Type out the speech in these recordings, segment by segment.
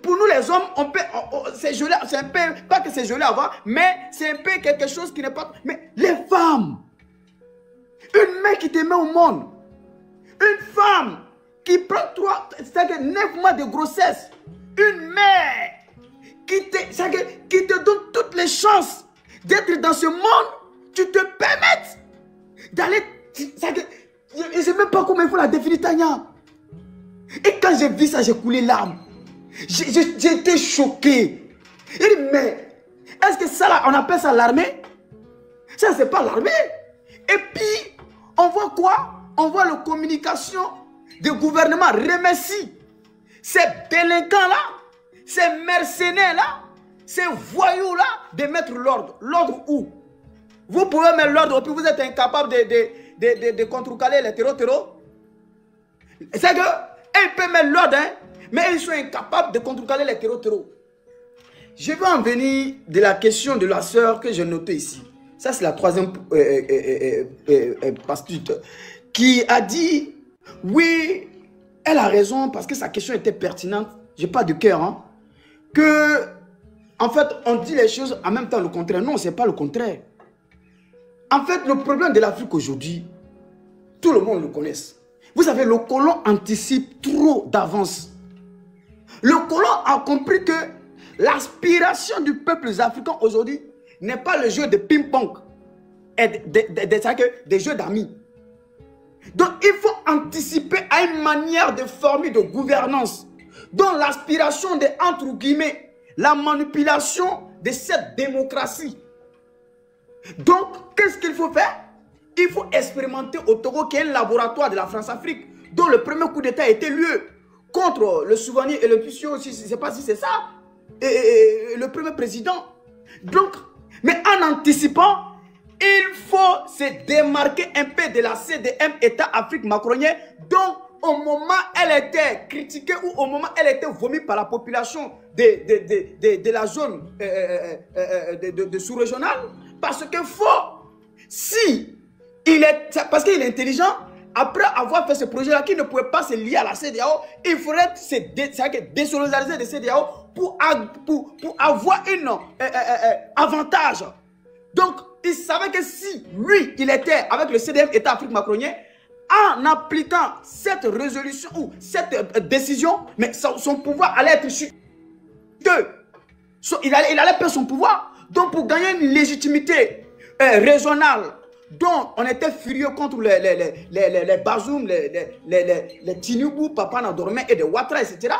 Pour nous les hommes, on peut, c'est joli, c'est un peu, pas que c'est joli à voir, mais c'est un peu quelque chose qui n'est pas... Mais les femmes, une mère qui te met au monde, une femme qui prend 9 mois de grossesse, une mère qui te donne toutes les chances d'être dans ce monde, tu te permets d'aller... Je ne sais même pas comment il faut la définir, Tania. Et quand j'ai vu ça, j'ai coulé larmes. J'ai été choqué. Il dit, mais est-ce que ça là, on appelle ça l'armée? Ça, c'est pas l'armée. Et puis, on voit quoi? On voit la communication du gouvernement remercie ces délinquants-là, ces mercenaires-là, ces voyous-là de mettre l'ordre. L'ordre où? Vous pouvez mettre l'ordre, puis vous êtes incapable de contrecarrer les terreaux. C'est que, ils peuvent mettre l'ordre, hein, mais ils sont incapables de contrecarrer les terreaux. Je vais en venir de la question de la sœur que j'ai notée ici. Ça, c'est la troisième pastute qui a dit, oui, elle a raison parce que sa question était pertinente. J'ai pas de cœur, hein. Que, en fait, on dit les choses en même temps le contraire. Non, c'est pas le contraire. En fait, le problème de l'Afrique aujourd'hui, tout le monde le connaît. Vous savez, le colon anticipe trop d'avance. Le colon a compris que l'aspiration du peuple africain aujourd'hui n'est pas le jeu de ping-pong et des jeux d'amis. Donc, il faut anticiper à une manière de former de gouvernance dont l'aspiration de, entre guillemets, la manipulation de cette démocratie. Donc, qu'est-ce qu'il faut faire? Il faut expérimenter au Togo, qui est un laboratoire de la France-Afrique, dont le premier coup d'État a été lieu contre le souvenir et le puissant, je ne sais pas si c'est ça, et le premier président. Donc, mais en anticipant, il faut se démarquer un peu de la CDM, État Afrique macronien, dont au moment elle était critiquée ou au moment elle était vomi par la population de la zone de sous-régionale. Parce que si il est, parce qu'il est intelligent, après avoir fait ce projet-là qui ne pouvait pas se lier à la CEDEAO, il faudrait se désolidariser de CEDEAO pour avoir un avantage. Donc, il savait que si lui, il était avec le CDM État Afrique macronien, en appliquant cette résolution ou cette décision, mais son pouvoir allait être chuté. Il allait perdre son pouvoir. Donc, pour gagner une légitimité régionale, dont on était furieux contre les Bazoum, les Tinubu, Papa Nadormé et les Ouattara, etc.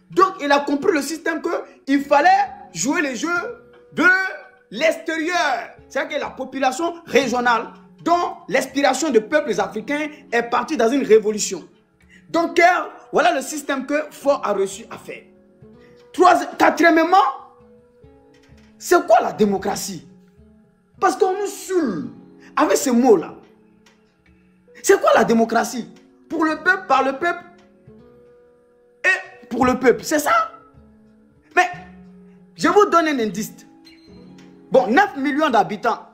Donc, il a compris le système qu'il fallait jouer les jeux de l'extérieur. C'est-à-dire que la population régionale, dont l'inspiration de peuples africains est partie dans une révolution. Donc, voilà le système que Faure a reçu à faire. Quatrièmement, c'est quoi la démocratie? Parce qu'on nous saoule avec ce mot-là. C'est quoi la démocratie? Pour le peuple, par le peuple et pour le peuple. C'est ça? Mais, je vous donne un indice. Bon, 9 millions d'habitants.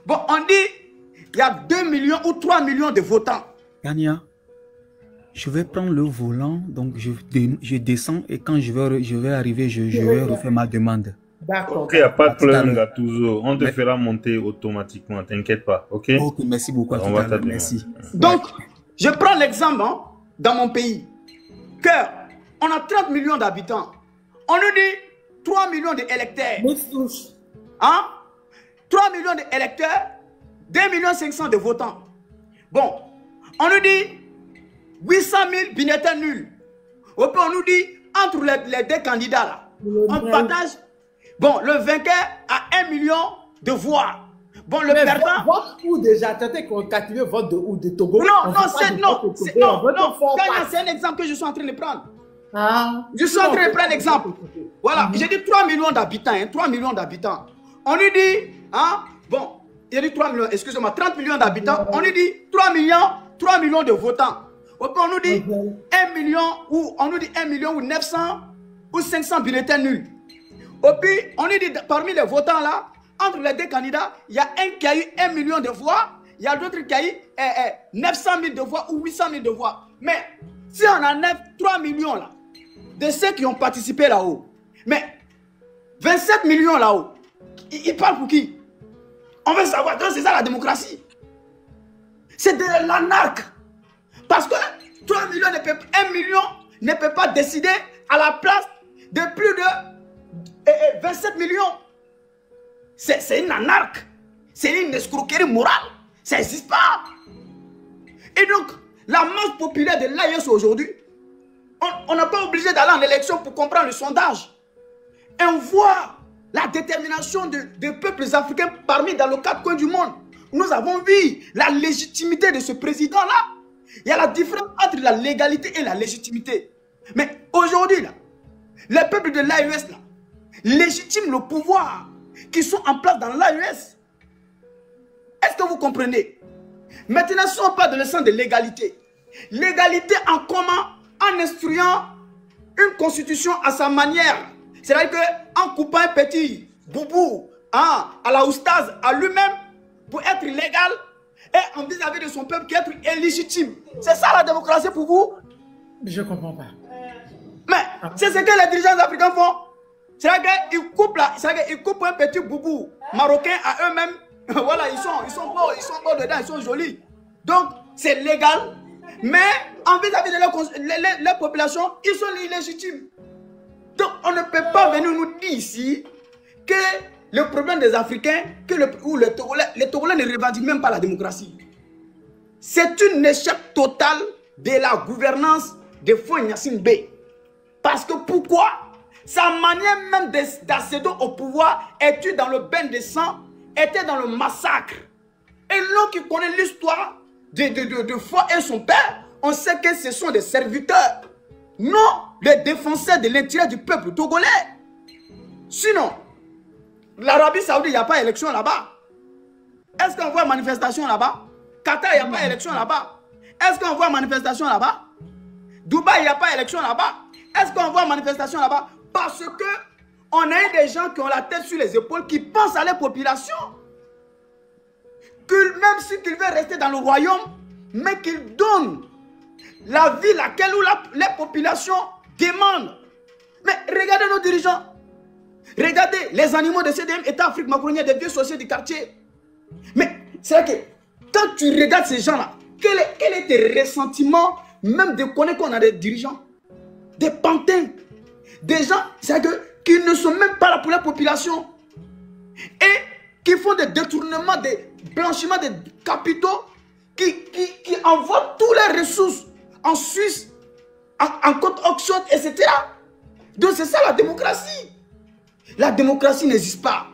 Bon, on dit, il y a 2 millions ou 3 millions de votants. Tania, je vais prendre le volant, donc je descends et quand je vais arriver, je vais refaire ma demande. D'accord. Ok, il n'y a pas de problème, Gattuso. On te fera monter automatiquement, t'inquiète pas, ok? Ok, merci beaucoup. On va t'aider. Merci. Donc, je prends l'exemple dans mon pays. On a 30 millions d'habitants. On nous dit 3 millions d'électeurs. Hein? 3 millions d'électeurs, 2 500 000 de votants. Bon, on nous dit 800 000 bulletins nuls. On nous dit, entre les deux candidats là, on partage. Bon, le vainqueur a 1 million de voix. Bon, le perdant... Vote où déjà? Tu as continué vote de où? De Togo? Non, c'est un exemple que je suis en train de prendre. Ah. Je suis en train de prendre l'exemple. Voilà, j'ai dit 3 millions d'habitants. 3 millions d'habitants. On lui dit, hein, bon, il a dit 3 millions, excusez-moi, 30 millions d'habitants. On lui dit 3 millions de votants. On nous dit 1 million ou on nous dit 1 million ou 900 ou 500 bulletins nuls. Et puis, on nous dit parmi les votants là, entre les deux candidats, il y a un qui a eu 1 million de voix, il y a d'autres qui a eu 900 000 de voix ou 800 000 de voix. Mais si on enlève 3 millions là, de ceux qui ont participé là-haut. Mais 27 millions là-haut, ils parlent pour qui? On veut savoir. Donc c'est ça la démocratie. C'est de l'anarque. Parce que 1 million ne peut pas décider à la place de plus de 27 millions. C'est une anarque. C'est une escroquerie morale. Ça n'existe pas. Et donc, la masse populaire de l'AES aujourd'hui, on n'a pas obligé d'aller en élection pour comprendre le sondage. Et on voit la détermination des peuples africains parmi dans le quatre coins du monde. Nous avons vu la légitimité de ce président-là. Il y a la différence entre la légalité et la légitimité. Mais aujourd'hui, là, les peuples de l'AES légitiment le pouvoir qui sont en place dans l'AES. Est-ce que vous comprenez? Maintenant, si on parle de le sens de l'égalité, l'égalité en comment? En instruisant une constitution à sa manière. C'est-à-dire qu'en coupant un petit boubou à la oustaz, à lui-même, pour être légal, et en vis-à-vis de son peuple qui est illégitime. C'est ça la démocratie pour vous? Je ne comprends pas. Mais c'est ce que les dirigeants africains font. C'est-à-dire qu'ils coupent un petit boubou marocain à eux-mêmes. Voilà, ils sont beaux dedans, ils sont jolis. Donc, c'est légal. Mais en vis-à-vis de leur population, ils sont illégitimes. Donc, on ne peut pas venir nous dire ici que le problème des Africains, les Togolais ne revendiquent même pas la démocratie. C'est un échec total de la gouvernance de Faure Gnassingbé B. Parce que pourquoi? Sa manière même d'accéder au pouvoir était dans le bain de sang, était dans le massacre. Et l'homme qui connaît l'histoire de Faure et son père, on sait que ce sont des serviteurs, non les défenseurs de l'intérêt du peuple togolais. Sinon, l'Arabie Saoudite, il n'y a pas d'élection là-bas. Est-ce qu'on voit manifestation là-bas? Qatar, il n'y a pas d'élection là-bas. Est-ce qu'on voit manifestation là-bas? Dubaï, il n'y a pas d'élection là-bas. Est-ce qu'on voit manifestation là-bas? Parce que on a eu des gens qui ont la tête sur les épaules, qui pensent à la population. Même s'ils veulent rester dans le royaume, mais qu'ils donnent la vie laquelle les populations demandent. Mais regardez nos dirigeants. Regardez les animaux de CDM, État Afrique Macronien, des vieux sorciers du quartier. Mais c'est vrai que quand tu regardes ces gens-là, quel est tes ressentiments, même de connaître qu'on a des dirigeants, des pantins, des gens qui ne sont même pas là pour la population et qui font des détournements, des blanchiments de capitaux, qui envoient toutes les ressources en Suisse, en compte auction, etc. Donc c'est ça la démocratie. La démocratie n'existe pas.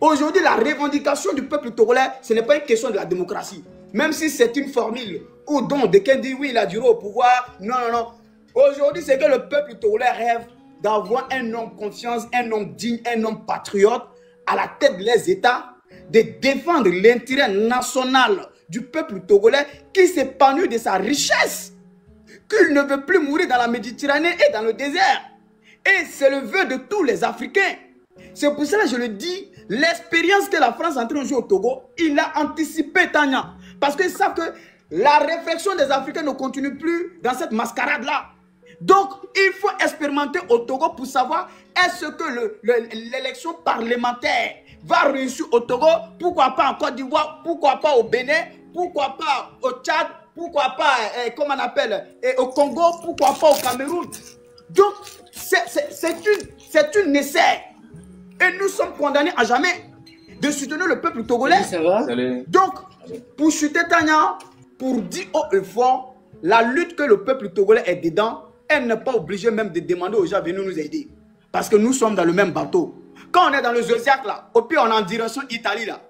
Aujourd'hui, la revendication du peuple togolais, ce n'est pas une question de la démocratie. Même si c'est une formule où donc quelqu'un dit oui, il a duré au pouvoir. Non, non, non. Aujourd'hui, c'est que le peuple togolais rêve d'avoir un homme confiance, un homme digne, un homme patriote à la tête des États, de défendre l'intérêt national du peuple togolais qui s'épanouit de sa richesse, qu'il ne veut plus mourir dans la Méditerranée et dans le désert. Et c'est le vœu de tous les Africains. C'est pour cela que je le dis, l'expérience que la France est en train de jouer au Togo, il a anticipé Tania. Parce qu'ils savent que la réflexion des Africains ne continue plus dans cette mascarade-là. Donc, il faut expérimenter au Togo pour savoir est-ce que l'élection parlementaire va réussir au Togo, pourquoi pas en Côte d'Ivoire, pourquoi pas au Bénin, pourquoi pas au Tchad, pourquoi pas, comment on appelle, au Congo, pourquoi pas au Cameroun. Donc, c'est une essai. Et nous sommes condamnés à jamais de soutenir le peuple togolais. Ça va? Donc, pour chuter Tania, pour dire haut et fort, la lutte que le peuple togolais est dedans, elle n'est pas obligée même de demander aux gens de venir nous aider. Parce que nous sommes dans le même bateau. Quand on est dans le Zodiac là, au pire on est en direction Italie là.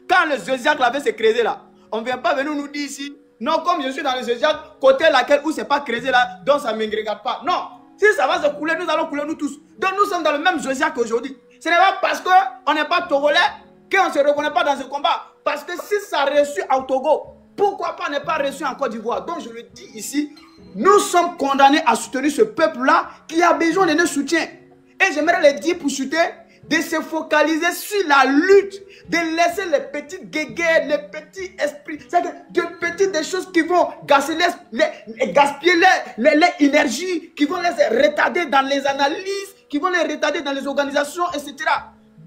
Quand le Zodiac là avait se creuser là, on ne vient pas venir nous dire ici, non, comme je suis dans le Zodiac, côté laquelle où c'est pas creusé là, donc ça ne me regarde pas. Non, si ça va se couler, nous allons couler nous tous. Donc nous sommes dans le même Zodiac aujourd'hui. Ce n'est pas parce qu'on n'est pas togolais qu'on ne se reconnaît pas dans ce combat. Parce que si ça a reçu au Togo, pourquoi pas ne pas reçu en Côte d'Ivoire? Donc je le dis ici, nous sommes condamnés à soutenir ce peuple-là qui a besoin de notre soutien. Et j'aimerais le dire pour chuter de se focaliser sur la lutte, de laisser les petites guéguerres, les petits esprits, de petites des choses qui vont gaspiller l'énergie, qui vont les retarder dans les analyses, qui vont les retarder dans les organisations, etc.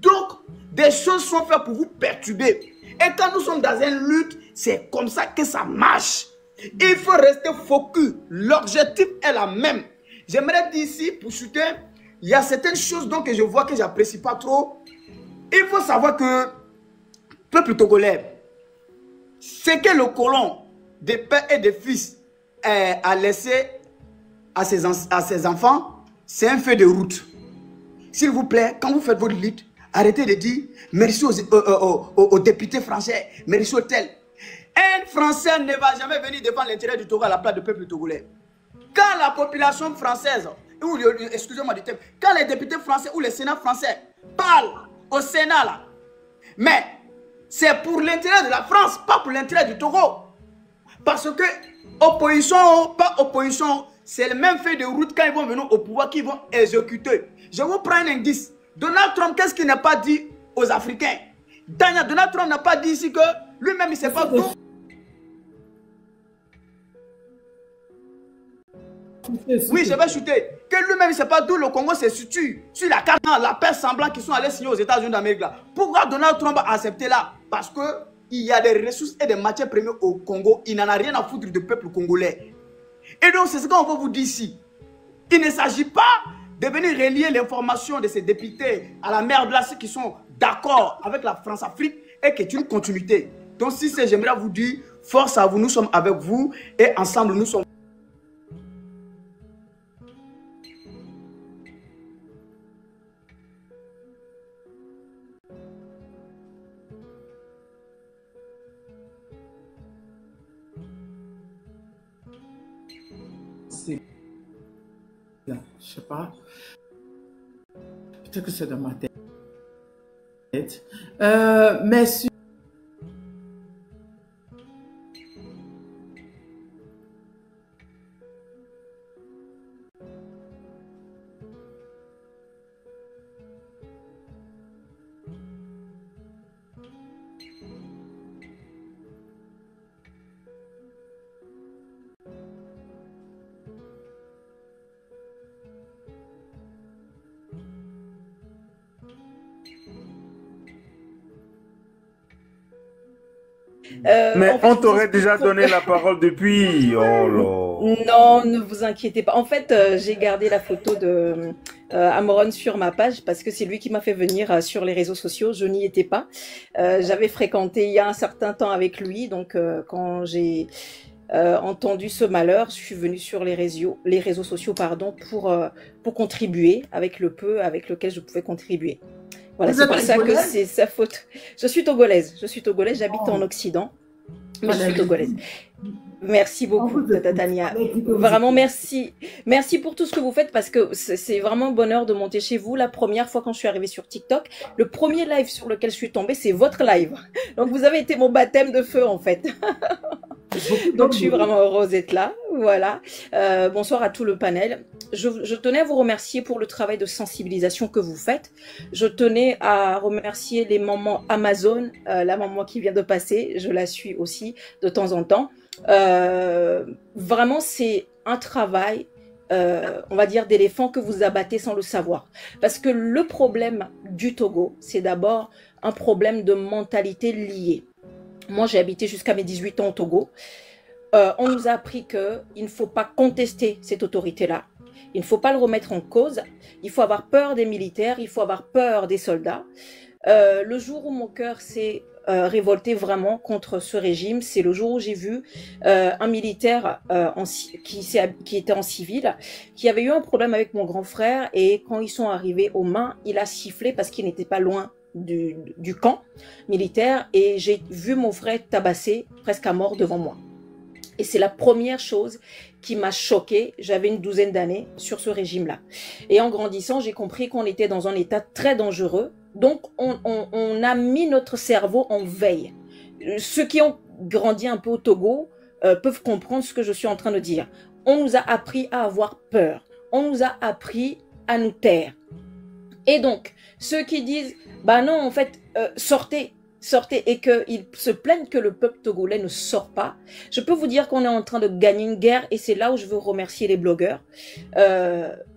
Donc, des choses sont faites pour vous perturber. Et quand nous sommes dans une lutte, c'est comme ça que ça marche. Il faut rester focus. L'objectif est la même. J'aimerais dire ici, pour chuter, il y a certaines choses donc, que je vois que je n'apprécie pas trop. Il faut savoir que, peuple togolais, ce que le colon des pères et des fils a laissé à ses enfants, c'est un feu de route. S'il vous plaît, quand vous faites votre lutte, arrêtez de dire merci aux députés français, merci au tel. Un Français ne va jamais venir défendre l'intérêt du Togo à la place du peuple togolais. Quand la population française, ou excusez-moi du terme, quand les députés français ou le Sénat français parlent au Sénat là, mais c'est pour l'intérêt de la France, pas pour l'intérêt du Togo. Parce que opposition, pas opposition, c'est le même fait de route quand ils vont venir au pouvoir qu'ils vont exécuter. Je vous prends un indice. Donald Trump, qu'est-ce qu'il n'a pas dit aux Africains? Donald Trump n'a pas dit ici que lui-même, il ne sait pas d'où. Oui, je vais chuter. Que lui-même, il ne sait pas d'où le Congo se situe. Sur la carte, la paix semblant qu'ils sont allés signer aux États-Unis d'Amérique là. Pourquoi Donald Trump a accepté là? Parce qu'il y a des ressources et des matières premières au Congo. Il n'en a rien à foutre du peuple congolais. Et donc, c'est ce qu'on va vous dire ici. Il ne s'agit pas de venir relier l'information de ces députés à la mer glacée qui sont d'accord avec la France-Afrique et qui est une continuité. Donc, si c'est, j'aimerais vous dire, force à vous, nous sommes avec vous et ensemble, nous sommes. Je sais pas. Peut-être que c'est dans ma tête. Mais Mais En fait, on je vous t'aurait explique déjà donné la parole depuis. Oh là. Non, ne vous inquiétez pas. En fait, j'ai gardé la photo de Amoron sur ma page parce que c'est lui qui m'a fait venir sur les réseaux sociaux. Je n'y étais pas. J'avais fréquenté il y a un certain temps avec lui. Donc, quand j'ai entendu ce malheur, je suis venue sur les réseaux sociaux pardon, pour contribuer avec le peu avec lequel je pouvais contribuer. Voilà, vous c'est êtes pour ça que togolaise? c'est sa faute. Je suis togolaise, j'habite en Occident, mais je suis togolaise. Merci beaucoup, vous êtes- Tata Tania. allez, dites que vous Vraiment, êtes- merci. Merci pour tout ce que vous faites parce que c'est vraiment un bonheur de monter chez vous. La première fois quand je suis arrivée sur TikTok, le premier live sur lequel je suis tombée, c'est votre live. Donc, vous avez été mon baptême de feu, en fait. Donc, je suis vraiment heureuse d'être là. Voilà. Bonsoir à tout le panel. Je tenais à vous remercier pour le travail de sensibilisation que vous faites. Je tenais à remercier les mamans Amazon, la maman qui vient de passer. Je la suis aussi de temps en temps. Vraiment, c'est un travail, on va dire, d'éléphant que vous abattez sans le savoir. Parce que le problème du Togo, c'est d'abord un problème de mentalité liée. Moi, j'ai habité jusqu'à mes 18 ans au Togo. On nous a appris qu'il ne faut pas contester cette autorité-là. Il ne faut pas le remettre en cause. Il faut avoir peur des militaires. Il faut avoir peur des soldats. Le jour où mon cœur s'est révolté vraiment contre ce régime, c'est le jour où j'ai vu un militaire qui était en civil, qui avait eu un problème avec mon grand frère, et quand ils sont arrivés aux mains, il a sifflé parce qu'il n'était pas loin du camp militaire, et j'ai vu mon frère tabassé presque à mort devant moi. Et c'est la première chose qui m'a choquée, j'avais une douzaine d'années, sur ce régime-là. Et en grandissant, j'ai compris qu'on était dans un état très dangereux. Donc, on a mis notre cerveau en veille. Ceux qui ont grandi un peu au Togo peuvent comprendre ce que je suis en train de dire. On nous a appris à avoir peur. On nous a appris à nous taire. Et donc, ceux qui disent, bah non, en fait, sortez, sortez, et qu'ils se plaignent que le peuple togolais ne sort pas. Je peux vous dire qu'on est en train de gagner une guerre, et c'est là où je veux remercier les blogueurs.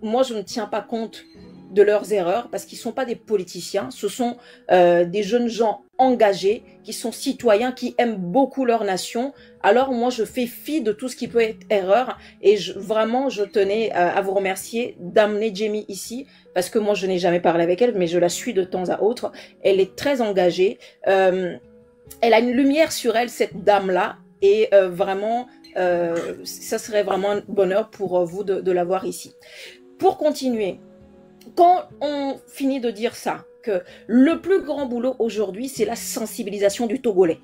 Moi, je ne tiens pas compte de leurs erreurs, parce qu'ils ne sont pas des politiciens, ce sont des jeunes gens engagés, qui sont citoyens, qui aiment beaucoup leur nation. Alors moi, je fais fi de tout ce qui peut être erreur, et vraiment, je tenais à vous remercier d'amener Jamie ici, parce que moi, je n'ai jamais parlé avec elle, mais je la suis de temps à autre. Elle est très engagée, elle a une lumière sur elle, cette dame-là, et vraiment, ça serait vraiment un bonheur pour vous de l'avoir ici. Pour continuer, quand on finit de dire ça, que le plus grand boulot aujourd'hui, c'est la sensibilisation du Togolais.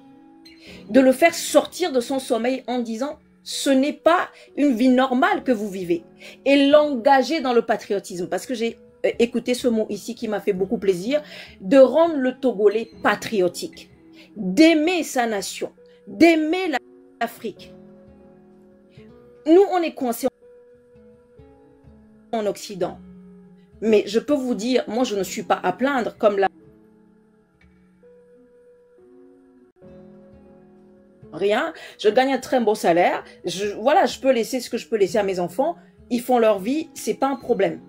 De le faire sortir de son sommeil en disant « ce n'est pas une vie normale que vous vivez » et l'engager dans le patriotisme. Parce que j'ai écouté ce mot ici qui m'a fait beaucoup plaisir, de rendre le Togolais patriotique, d'aimer sa nation, d'aimer l'Afrique. Nous, on est coincés en Occident. Mais je peux vous dire, moi je ne suis pas à plaindre comme là. Rien, je gagne un très beau salaire, voilà, je peux laisser ce que je peux laisser à mes enfants, ils font leur vie, c'est pas un problème.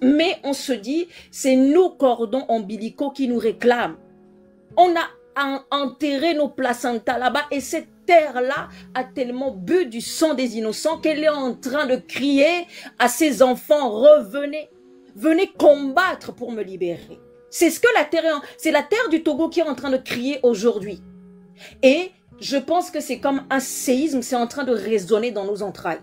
Mais on se dit, c'est nos cordons ombilicaux qui nous réclament. On a enterré nos placentas là-bas et cette terre-là a tellement bu du sang des innocents qu'elle est en train de crier à ses enfants, revenez. Venez combattre pour me libérer. C'est ce que la terre, c'est la terre du Togo qui est en train de crier aujourd'hui. Et je pense que c'est comme un séisme, c'est en train de résonner dans nos entrailles.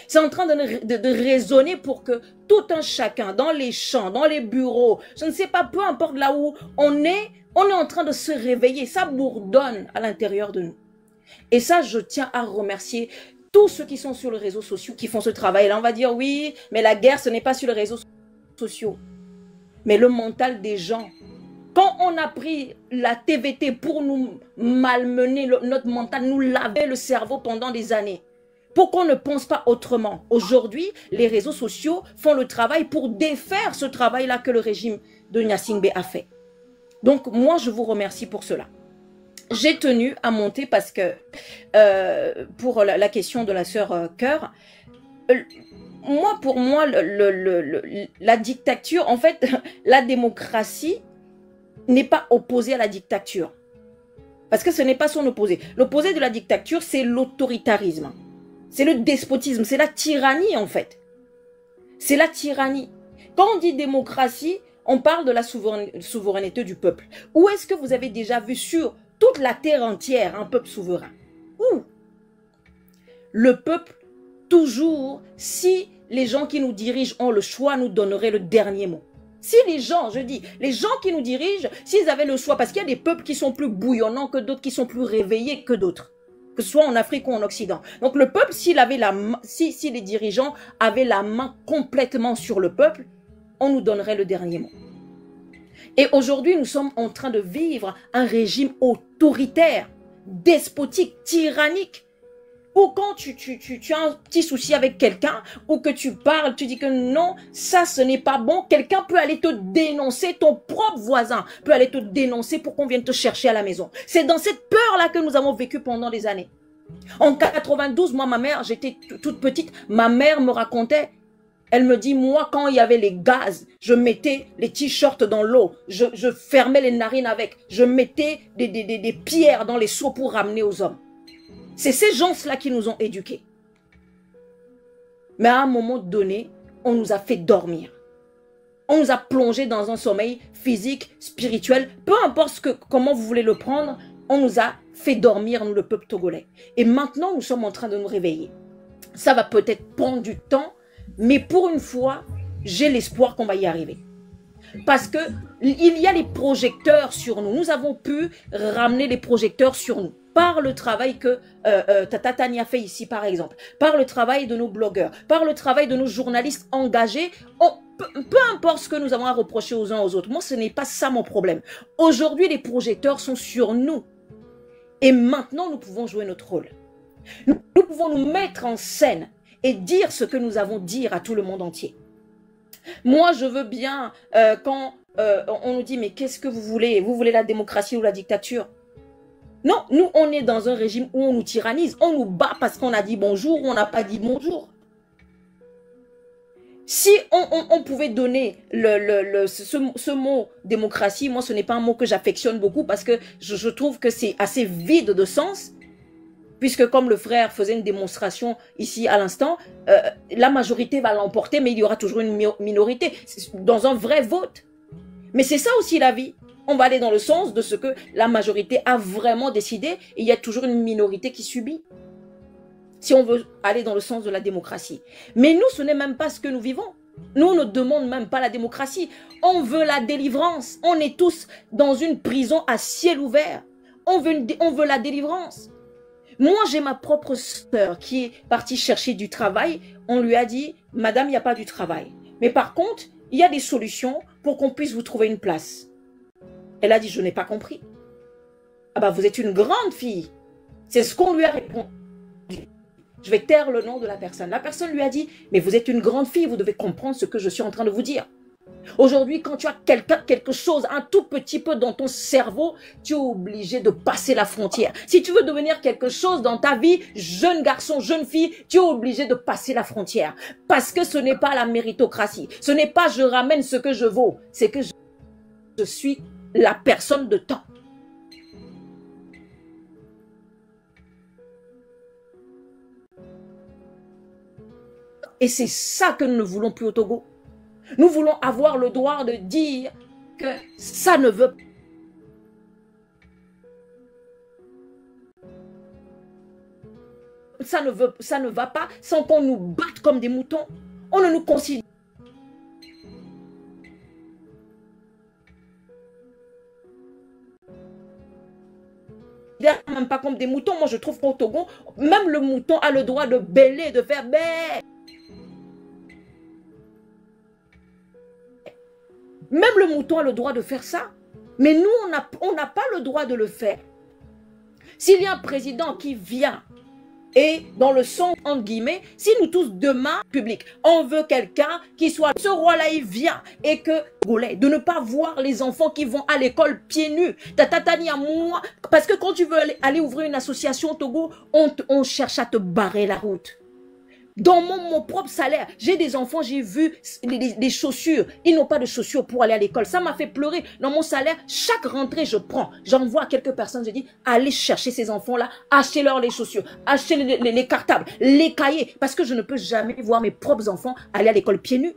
C'est en train de résonner pour que tout un chacun, dans les champs, dans les bureaux, je ne sais pas, peu importe là où on est en train de se réveiller. Ça bourdonne à l'intérieur de nous. Et ça, je tiens à remercier tous ceux qui sont sur les réseaux sociaux, qui font ce travail. Là, on va dire, oui, mais la guerre, ce n'est pas sur les réseaux sociaux, mais le mental des gens. Quand on a pris la TVT pour nous malmener notre mental, nous laver le cerveau pendant des années, pour qu'on ne pense pas autrement. Aujourd'hui, les réseaux sociaux font le travail pour défaire ce travail-là que le régime de Gnassingbé a fait. Donc, moi, je vous remercie pour cela. J'ai tenu à monter parce que, pour la question de la sœur Cœur, pour moi, la dictature, en fait, la démocratie n'est pas opposée à la dictature. Parce que ce n'est pas son opposé. L'opposé de la dictature, c'est l'autoritarisme. C'est le despotisme, c'est la tyrannie, en fait. C'est la tyrannie. Quand on dit démocratie, on parle de la souveraineté du peuple. Où est-ce que vous avez déjà vu sur toute la terre entière un peuple souverain? Où? Le peuple, toujours, si les gens qui nous dirigent ont le choix, nous donneraient le dernier mot. Si les gens, je dis, les gens qui nous dirigent, s'ils avaient le choix, parce qu'il y a des peuples qui sont plus bouillonnants que d'autres, qui sont plus réveillés que d'autres, que ce soit en Afrique ou en Occident. Donc le peuple, s'il avait si les dirigeants avaient la main complètement sur le peuple, on nous donnerait le dernier mot. Et aujourd'hui, nous sommes en train de vivre un régime autoritaire, despotique, tyrannique, ou quand tu as un petit souci avec quelqu'un, ou que tu parles, tu dis que non, ça ce n'est pas bon, quelqu'un peut aller te dénoncer, ton propre voisin peut aller te dénoncer pour qu'on vienne te chercher à la maison. C'est dans cette peur-là que nous avons vécu pendant des années. En 92, moi, ma mère, j'étais toute petite, ma mère me racontait, elle me dit, moi, quand il y avait les gaz, je mettais les t-shirts dans l'eau, je fermais les narines avec, je mettais des pierres dans les seaux pour ramener aux hommes. C'est ces gens-là qui nous ont éduqués. Mais à un moment donné, on nous a fait dormir. On nous a plongé dans un sommeil physique, spirituel, peu importe comment vous voulez le prendre, on nous a fait dormir, nous, le peuple togolais. Et maintenant, nous sommes en train de nous réveiller. Ça va peut-être prendre du temps, mais pour une fois, j'ai l'espoir qu'on va y arriver. Parce que il y a les projecteurs sur nous. Nous avons pu ramener les projecteurs sur nous. Par le travail que Tata Tania fait ici, par exemple, par le travail de nos blogueurs, par le travail de nos journalistes engagés, peu importe ce que nous avons à reprocher aux uns aux autres, moi ce n'est pas ça mon problème. Aujourd'hui, les projecteurs sont sur nous. Et maintenant, nous pouvons jouer notre rôle. Nous pouvons nous mettre en scène et dire ce que nous avons à dire à tout le monde entier. Moi, je veux bien, quand on nous dit, mais qu'est-ce que vous voulez? Vous voulez la démocratie ou la dictature? Non, nous, on est dans un régime où on nous tyrannise. On nous bat parce qu'on a dit bonjour ou on n'a pas dit bonjour. Si on pouvait donner ce mot démocratie, moi, ce n'est pas un mot que j'affectionne beaucoup parce que je trouve que c'est assez vide de sens. Puisque comme le frère faisait une démonstration ici à l'instant, la majorité va l'emporter, mais il y aura toujours une minorité dans un vrai vote. Mais c'est ça aussi la vie. On va aller dans le sens de ce que la majorité a vraiment décidé et il y a toujours une minorité qui subit. Si on veut aller dans le sens de la démocratie. Mais nous, ce n'est même pas ce que nous vivons. Nous, on ne demande même pas la démocratie. On veut la délivrance. On est tous dans une prison à ciel ouvert. On veut la délivrance. Moi, j'ai ma propre sœur qui est partie chercher du travail. On lui a dit, madame, il n'y a pas du travail. Mais par contre, il y a des solutions pour qu'on puisse vous trouver une place. Elle a dit, je n'ai pas compris. Ah bah, vous êtes une grande fille. C'est ce qu'on lui a répondu. Je vais taire le nom de la personne. La personne lui a dit, mais vous êtes une grande fille, vous devez comprendre ce que je suis en train de vous dire. Aujourd'hui, quand tu as quelque chose, un tout petit peu dans ton cerveau, tu es obligé de passer la frontière. Si tu veux devenir quelque chose dans ta vie, jeune garçon, jeune fille, tu es obligé de passer la frontière. Parce que ce n'est pas la méritocratie. Ce n'est pas je ramène ce que je vaux. C'est que je suis la personne de temps. Et c'est ça que nous ne voulons plus au Togo. Nous voulons avoir le droit de dire que ça ne veut pas. Ça ne va pas sans qu'on nous batte comme des moutons. On ne nous considère même pas comme des moutons. Moi, je trouve qu'au Togo, même le mouton a le droit de bêler, de faire bé. Même le mouton a le droit de faire ça. Mais nous, on n'a pas le droit de le faire. S'il y a un président qui vient et dans le son, entre guillemets, si nous tous demain, public, on veut quelqu'un qui soit, ce roi-là, il vient et que, de ne pas voir les enfants qui vont à l'école pieds nus, tatatani à moi, parce que quand tu veux aller ouvrir une association au Togo, on cherche à te barrer la route. Dans mon propre salaire, j'ai des enfants, j'ai vu des chaussures. Ils n'ont pas de chaussures pour aller à l'école. Ça m'a fait pleurer. Dans mon salaire, chaque rentrée, je prends. J'envoie à quelques personnes, je dis, allez chercher ces enfants-là, achetez-leur les chaussures, achetez les cartables, les cahiers. Parce que je ne peux jamais voir mes propres enfants aller à l'école pieds nus.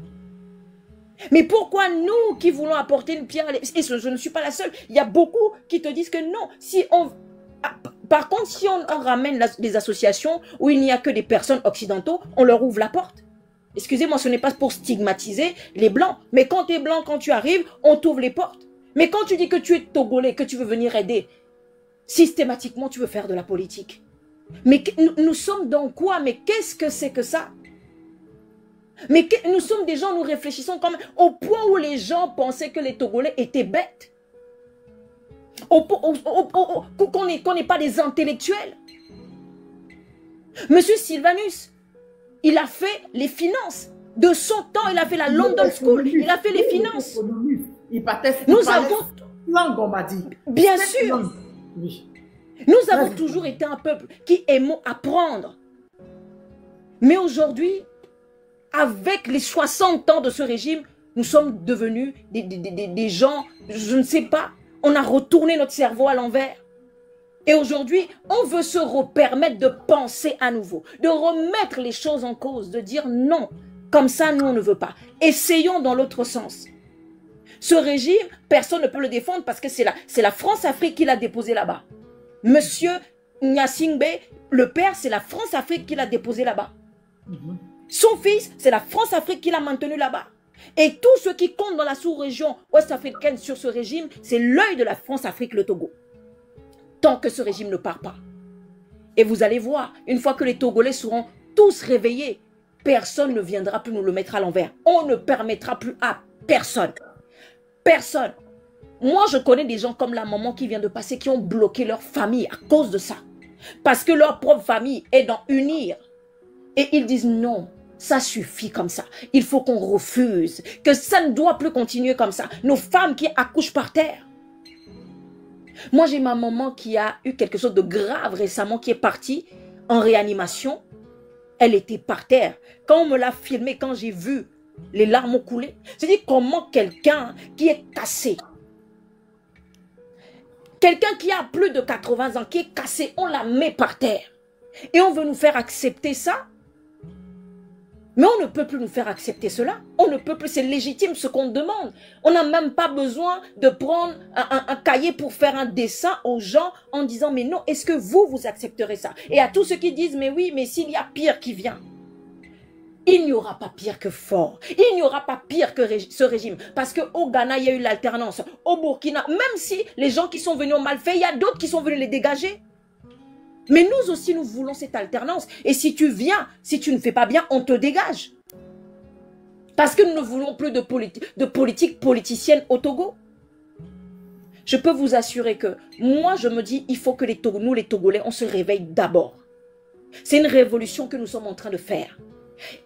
Mais pourquoi nous qui voulons apporter une pierre, et je ne suis pas la seule, il y a beaucoup qui te disent que non, si on... Par contre, si on ramène des associations où il n'y a que des personnes occidentaux, on leur ouvre la porte. Excusez-moi, ce n'est pas pour stigmatiser les Blancs. Mais quand tu es blanc, quand tu arrives, on t'ouvre les portes. Mais quand tu dis que tu es Togolais, que tu veux venir aider, systématiquement, tu veux faire de la politique. Mais nous sommes dans quoi? Mais qu'est-ce que c'est que ça? Mais nous sommes des gens, nous réfléchissons quand même au point où les gens pensaient que les Togolais étaient bêtes. Qu'on n'est pas des intellectuels. Monsieur Sylvanus, il a fait les finances. De son temps, il a fait la London School. Il a fait les finances. Nous avons... Langue, on m'a dit. Bien sûr. Oui. Nous avons toujours été un peuple qui aimons apprendre. Mais aujourd'hui, avec les 60 ans de ce régime, nous sommes devenus des gens, je ne sais pas, on a retourné notre cerveau à l'envers. Et aujourd'hui, on veut se permettre de penser à nouveau, de remettre les choses en cause, de dire non, comme ça, nous, on ne veut pas. Essayons dans l'autre sens. Ce régime, personne ne peut le défendre parce que c'est la France-Afrique qui l'a déposé là-bas. Monsieur Gnassingbé, le père, c'est la France-Afrique qui l'a déposé là-bas. Son fils, c'est la France-Afrique qui l'a maintenu là-bas. Et tout ce qui compte dans la sous-région ouest-africaine sur ce régime, c'est l'œil de la France-Afrique, le Togo. Tant que ce régime ne part pas. Et vous allez voir, une fois que les Togolais seront tous réveillés, personne ne viendra plus nous le mettre à l'envers. On ne permettra plus à personne. Personne. Moi, je connais des gens comme la maman qui vient de passer, qui ont bloqué leur famille à cause de ça. Parce que leur propre famille est dans unir. Et ils disent non. Ça suffit comme ça. Il faut qu'on refuse, que ça ne doit plus continuer comme ça. Nos femmes qui accouchent par terre. Moi, j'ai ma maman qui a eu quelque chose de grave récemment, qui est partie en réanimation. Elle était par terre. Quand on me l'a filmé, quand j'ai vu, les larmes ont coulé. Je dis comment quelqu'un qui est cassé, quelqu'un qui a plus de 80 ans, qui est cassé, on la met par terre. Et on veut nous faire accepter ça. Mais on ne peut plus nous faire accepter cela. On ne peut plus, c'est légitime ce qu'on demande. On n'a même pas besoin de prendre un cahier pour faire un dessin aux gens en disant, mais non, est-ce que vous accepterez ça? Et à tous ceux qui disent, mais oui, mais s'il y a pire qui vient. Il n'y aura pas pire que fort. Il n'y aura pas pire que ce régime. Parce qu'au Ghana, il y a eu l'alternance. Au Burkina, même si les gens qui sont venus ont mal fait, il y a d'autres qui sont venus les dégager. Mais nous aussi, nous voulons cette alternance. Et si tu viens, si tu ne fais pas bien, on te dégage. Parce que nous ne voulons plus de politique politicienne au Togo. Je peux vous assurer que moi, je me dis, il faut que nous, les Togolais, on se réveille d'abord. C'est une révolution que nous sommes en train de faire.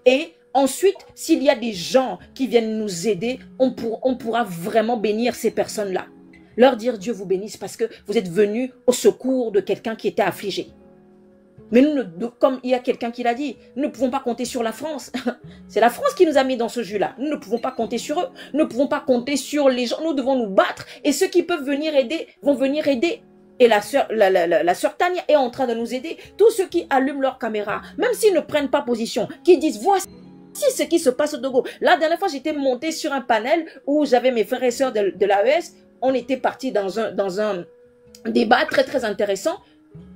Et ensuite, s'il y a des gens qui viennent nous aider, on pourra vraiment bénir ces personnes-là. Leur dire Dieu vous bénisse parce que vous êtes venus au secours de quelqu'un qui était affligé. Mais nous, comme il y a quelqu'un qui l'a dit, nous ne pouvons pas compter sur la France. C'est la France qui nous a mis dans ce jus-là. Nous ne pouvons pas compter sur eux. Nous ne pouvons pas compter sur les gens. Nous devons nous battre. Et ceux qui peuvent venir aider vont venir aider. Et la sœur Tania est en train de nous aider. Tous ceux qui allument leur caméra, même s'ils ne prennent pas position, qui disent voici ce qui se passe au Togo. La dernière fois, j'étais montée sur un panel où j'avais mes frères et sœurs de l'AES. On était partis dans un débat très très intéressant.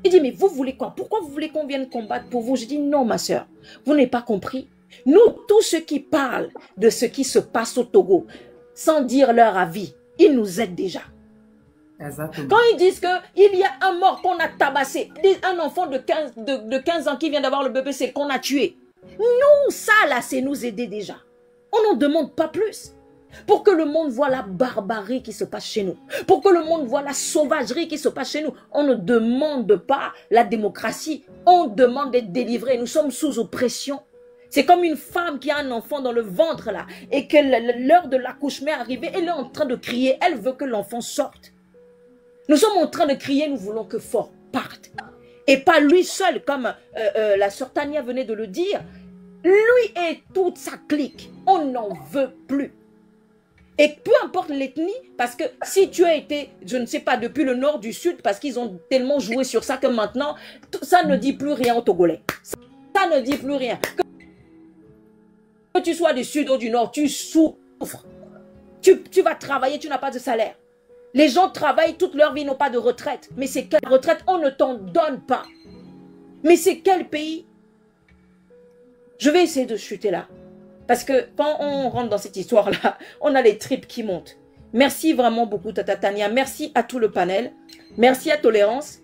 Il dit, mais vous voulez quoi? Pourquoi vous voulez qu'on vienne combattre pour vous? Je dis, non ma soeur, vous n'avez pas compris. Nous, tous ceux qui parlent de ce qui se passe au Togo, sans dire leur avis, ils nous aident déjà. Exactement. Quand ils disent qu'il y a un mort qu'on a tabassé, un enfant de 15 ans qui vient d'avoir le bébé, c'est qu'on a tué. Nous, ça là, c'est nous aider déjà. On n'en demande pas plus. Pour que le monde voit la barbarie qui se passe chez nous. Pour que le monde voit la sauvagerie qui se passe chez nous. On ne demande pas la démocratie. On demande d'être délivré. Nous sommes sous oppression. C'est comme une femme qui a un enfant dans le ventre là. Et que l'heure de l'accouchement est arrivée. Elle est en train de crier. Elle veut que l'enfant sorte. Nous sommes en train de crier. Nous voulons que Fort parte. Et pas lui seul. Comme la sœur Tania venait de le dire. Lui et toute sa clique. On n'en veut plus. Et peu importe l'ethnie, parce que si tu as été, je ne sais pas, depuis le nord, du sud, parce qu'ils ont tellement joué sur ça que maintenant, ça ne dit plus rien aux Togolais. Ça ne dit plus rien. Que tu sois du sud ou du nord, tu souffres. Tu vas travailler, tu n'as pas de salaire. Les gens travaillent toute leur vie, n'ont pas de retraite. Mais c'est quelle retraite? On ne t'en donne pas. Mais c'est quel pays? Je vais essayer de chuter là. Parce que quand on rentre dans cette histoire-là, on a les tripes qui montent. Merci vraiment beaucoup, Tata Tania. Merci à tout le panel. Merci à Tolérance.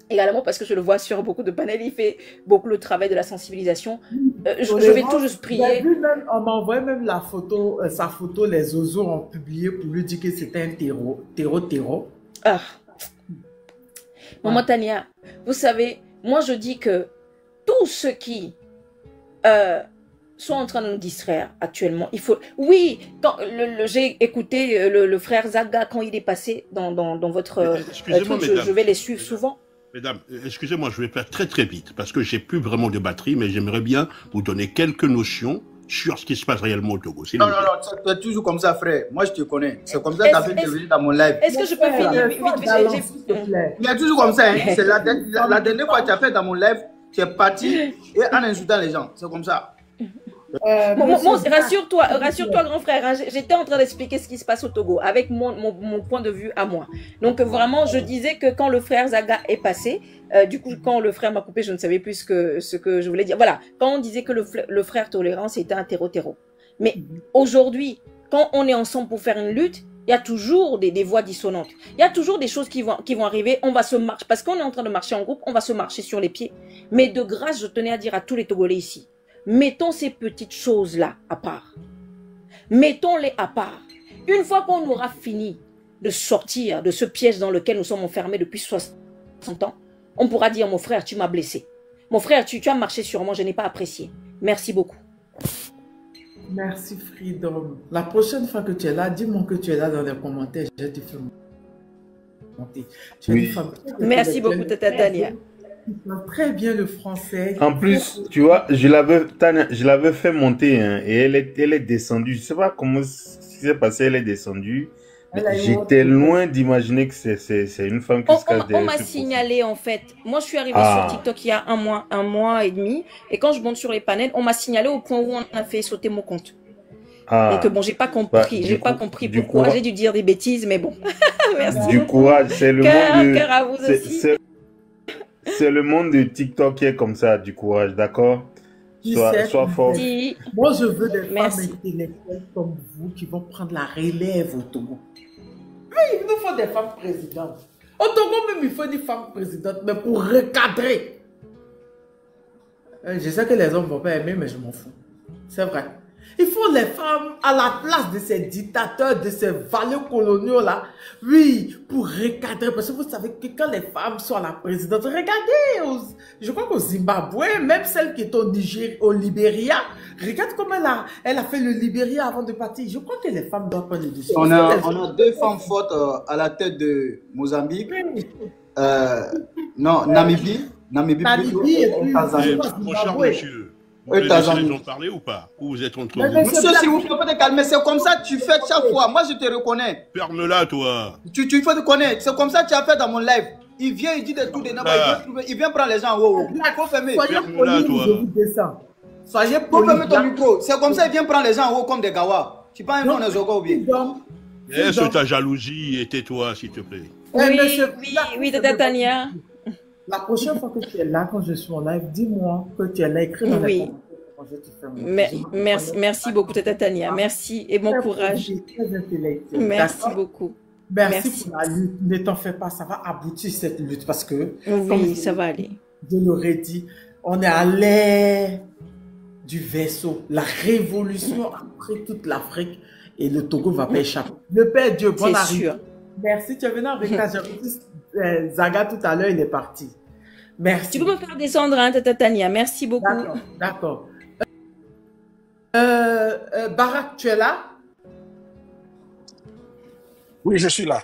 Également parce que je le vois sur beaucoup de panels, il fait beaucoup le travail de la sensibilisation. Je vais tout juste prier. Même, on m'a envoyé même la photo, sa photo, les oiseaux ont publié pour lui dire que c'était un terreau. Ah. Maman Tania, vous savez, moi je dis que tous ceux qui sont en train de nous distraire actuellement. Il faut. Oui, j'ai écouté le frère Zaga quand il est passé dans votre excusez-moi, truc, je vais les suivre souvent. Mesdames, excusez-moi, je vais faire très très vite parce que j'ai plus vraiment de batterie, mais j'aimerais bien vous donner quelques notions sur ce qui se passe réellement au Togo. Non, tu es toujours comme ça, frère. Moi, je te connais. C'est comme ça que tu as fait intervenir dans mon live. Est-ce que je peux finir vite? Il est toujours comme ça. Hein. C'est la dernière fois que tu as fait dans mon live, tu es parti et en insultant les gens. C'est comme ça. Rassure-toi, grand frère, hein, j'étais en train d'expliquer ce qui se passe au Togo avec mon point de vue à moi. Donc vraiment, je disais que quand le frère Zaga est passé, du coup, quand le frère m'a coupé, je ne savais plus ce que je voulais dire. Voilà, quand on disait que le frère Tolérance était un terreau. Mais aujourd'hui, quand on est ensemble pour faire une lutte, il y a toujours des voix dissonantes. Il y a toujours des choses qui vont arriver. On va se marcher, parce qu'on est en train de marcher en groupe, on va se marcher sur les pieds. Mais de grâce, je tenais à dire à tous les Togolais ici, mettons ces petites choses-là à part. Mettons-les à part. Une fois qu'on aura fini de sortir de ce piège dans lequel nous sommes enfermés depuis 60 ans, on pourra dire, mon frère, tu m'as blessé. Mon frère, tu as marché sur moi, je n'ai pas apprécié. Merci beaucoup. Merci Freedom. La prochaine fois que tu es là, dis-moi que tu es là dans les commentaires. Je te fais monter. Tu es une Oui. femme Merci beaucoup, intellectuelle, Tata Tania. qui parle très bien le français. En plus, tu vois, je l'avais fait monter hein, et elle est descendue. Je sais pas comment ce qui s'est passé, elle est descendue. Elle a eu J'étais honte. loin d'imaginer que c'est une femme qui se cache On derrière m'a ce profil. signalé en fait. Moi, je suis arrivée Ah. sur TikTok il y a un mois et demi. Et quand je monte sur les panels, on m'a signalé au point où on a fait sauter mon compte. Ah, Donc bon, j'ai pas bah, compris. J'ai du pas coup, compris du pourquoi. courage, J'ai dû dire des bêtises, mais bon. Merci. du courage, c'est le monde Cœur à vous de, aussi. c'est le monde de TikTok qui est comme ça, du courage, d'accord? Tu Sois sais, fort. Si. moi, je veux des Merci. femmes intellectuelles comme vous qui vont prendre la relève au Togo. Oui, il nous faut des femmes présidentes. Au Togo même, il faut des femmes présidentes, mais pour recadrer. Je sais que les hommes ne vont pas aimer, mais je m'en fous. C'est vrai. Il faut les femmes à la place de ces dictateurs, de ces valets coloniaux là. Oui, pour recadrer. Parce que vous savez que quand les femmes sont à la présidence, regardez, je crois qu'au Zimbabwe, même celle qui est au Niger, au Libéria, regarde comment elle a fait le Libéria avant de partir. Je crois que les femmes doivent prendre le dessus. On a deux femmes fortes à la tête de Mozambique. Non, Namibie. Namibie Namibie et puis Tanzanie. Mon cher Zimbabwe. monsieur, vous voulez laisser les gens parler ou pas? Ou vous êtes entre Mais vous? monsieur, Monsieur, s'il vous plaît, faut te calmer. C'est comme ça que tu fais chaque fois. Moi, je te reconnais. Ferme-la, toi. Tu faut te connaître. C'est comme ça que tu as fait dans mon live. Il vient, il dit des trucs de n'importe quoi. Il vient prendre les gens en haut. Il faut fermer. Soyez Ferme-la, polis, toi. je vous descends. Soyez Faut polis. fermer ton micro. C'est comme ça qu'il vient prendre les gens en haut comme des gawas. Tu penses qu'on est Zogo ou bien? Laisse ta jalousie et tais-toi, s'il te plaît. Oui, Tata Tania. La prochaine fois que tu es là, quand je suis en live, dis-moi que tu es là, écris dans les Oui. commentaires. Je te fais mon- Merci beaucoup, Tata Tania. Merci et bon courage. Très intellectuel. Merci D'accord? beaucoup. Merci Merci. pour la lutte. Ne t'en fais pas, ça va aboutir cette lutte parce que, Oui, ça va aller. je l'aurais dit, on est à l'ère du vaisseau. La révolution a pris toute l'Afrique et le Togo va pas échapper. Le Père Dieu, bon C'est arrivée. sûr. Merci, tu es venu avec ta Zaga tout à l'heure, il est parti. Merci. Tu peux me faire descendre, hein, Tata Tania. Merci beaucoup. D'accord, d'accord. Barak, tu es là? Oui, je suis là.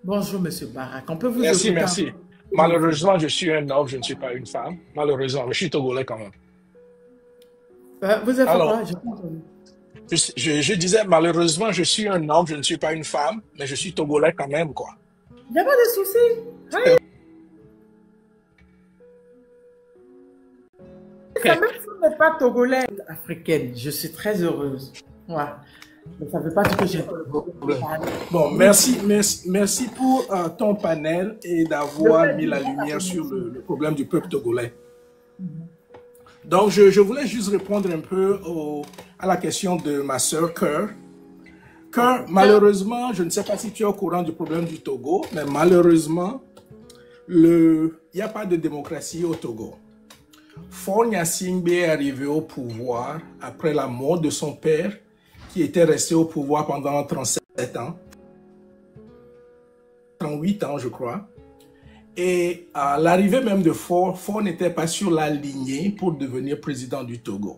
Bonjour, monsieur Barak. On peut vous Merci, écouter? merci. Malheureusement, je suis un homme, je ne suis pas une femme. Malheureusement, je suis togolais quand même. Vous êtes Alors, quoi? J'ai pas entendu. Je disais, malheureusement, je suis un homme, je ne suis pas une femme, mais je suis togolais quand même, quoi. Il n'y a pas de souci. Oui. Même si on n'est pas togolais, africaine, je suis très heureuse. Ouais. Mais ça ne veut pas dire que j'ai pas le problème. Bon, merci pour ton panel et d'avoir mis la lumière sur le problème du peuple togolais. Donc, je voulais juste répondre un peu à la question de ma sœur Cœur. Cœur, malheureusement, je ne sais pas si tu es au courant du problème du Togo, mais malheureusement, il n'y a pas de démocratie au Togo. Faure Gnassingbé est arrivé au pouvoir après la mort de son père, qui était resté au pouvoir pendant 37 ans, 38 ans, je crois. Et à l'arrivée même de Faure, Faure n'était pas sur la lignée pour devenir président du Togo.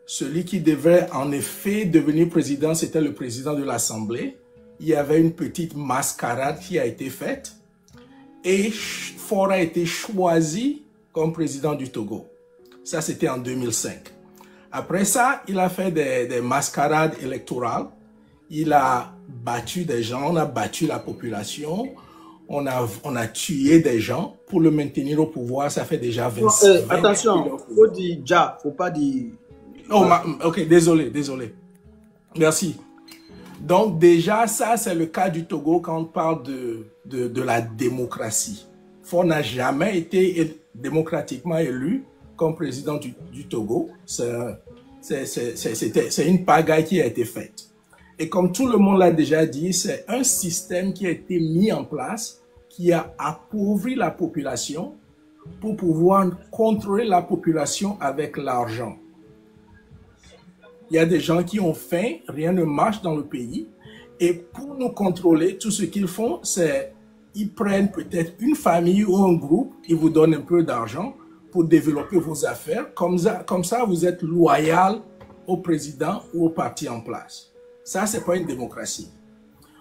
Celui qui devait en effet devenir président, c'était le président de l'Assemblée. Il y avait une petite mascarade qui a été faite et Faure a été choisi comme président du Togo. Ça, c'était en 2005. Après ça, il a fait des mascarades électorales. Il a battu des gens, on a battu la population. On a tué des gens pour le maintenir au pouvoir. Ça fait déjà 20 attention, il faut dire ja, faut pas dire... Oh, ok, désolé. Merci. Donc déjà, ça c'est le cas du Togo quand on parle de la démocratie. Faure n'a jamais été démocratiquement élu comme président du Togo. C'est une pagaille qui a été faite. Et comme tout le monde l'a déjà dit, c'est un système qui a été mis en place qui a appauvri la population pour pouvoir contrôler la population avec l'argent. Il y a des gens qui ont faim, rien ne marche dans le pays. Et pour nous contrôler, tout ce qu'ils font, c'est ils prennent peut-être une famille ou un groupe, ils vous donnent un peu d'argent pour développer vos affaires. Comme ça, vous êtes loyal au président ou au parti en place. Ça, c'est pas une démocratie.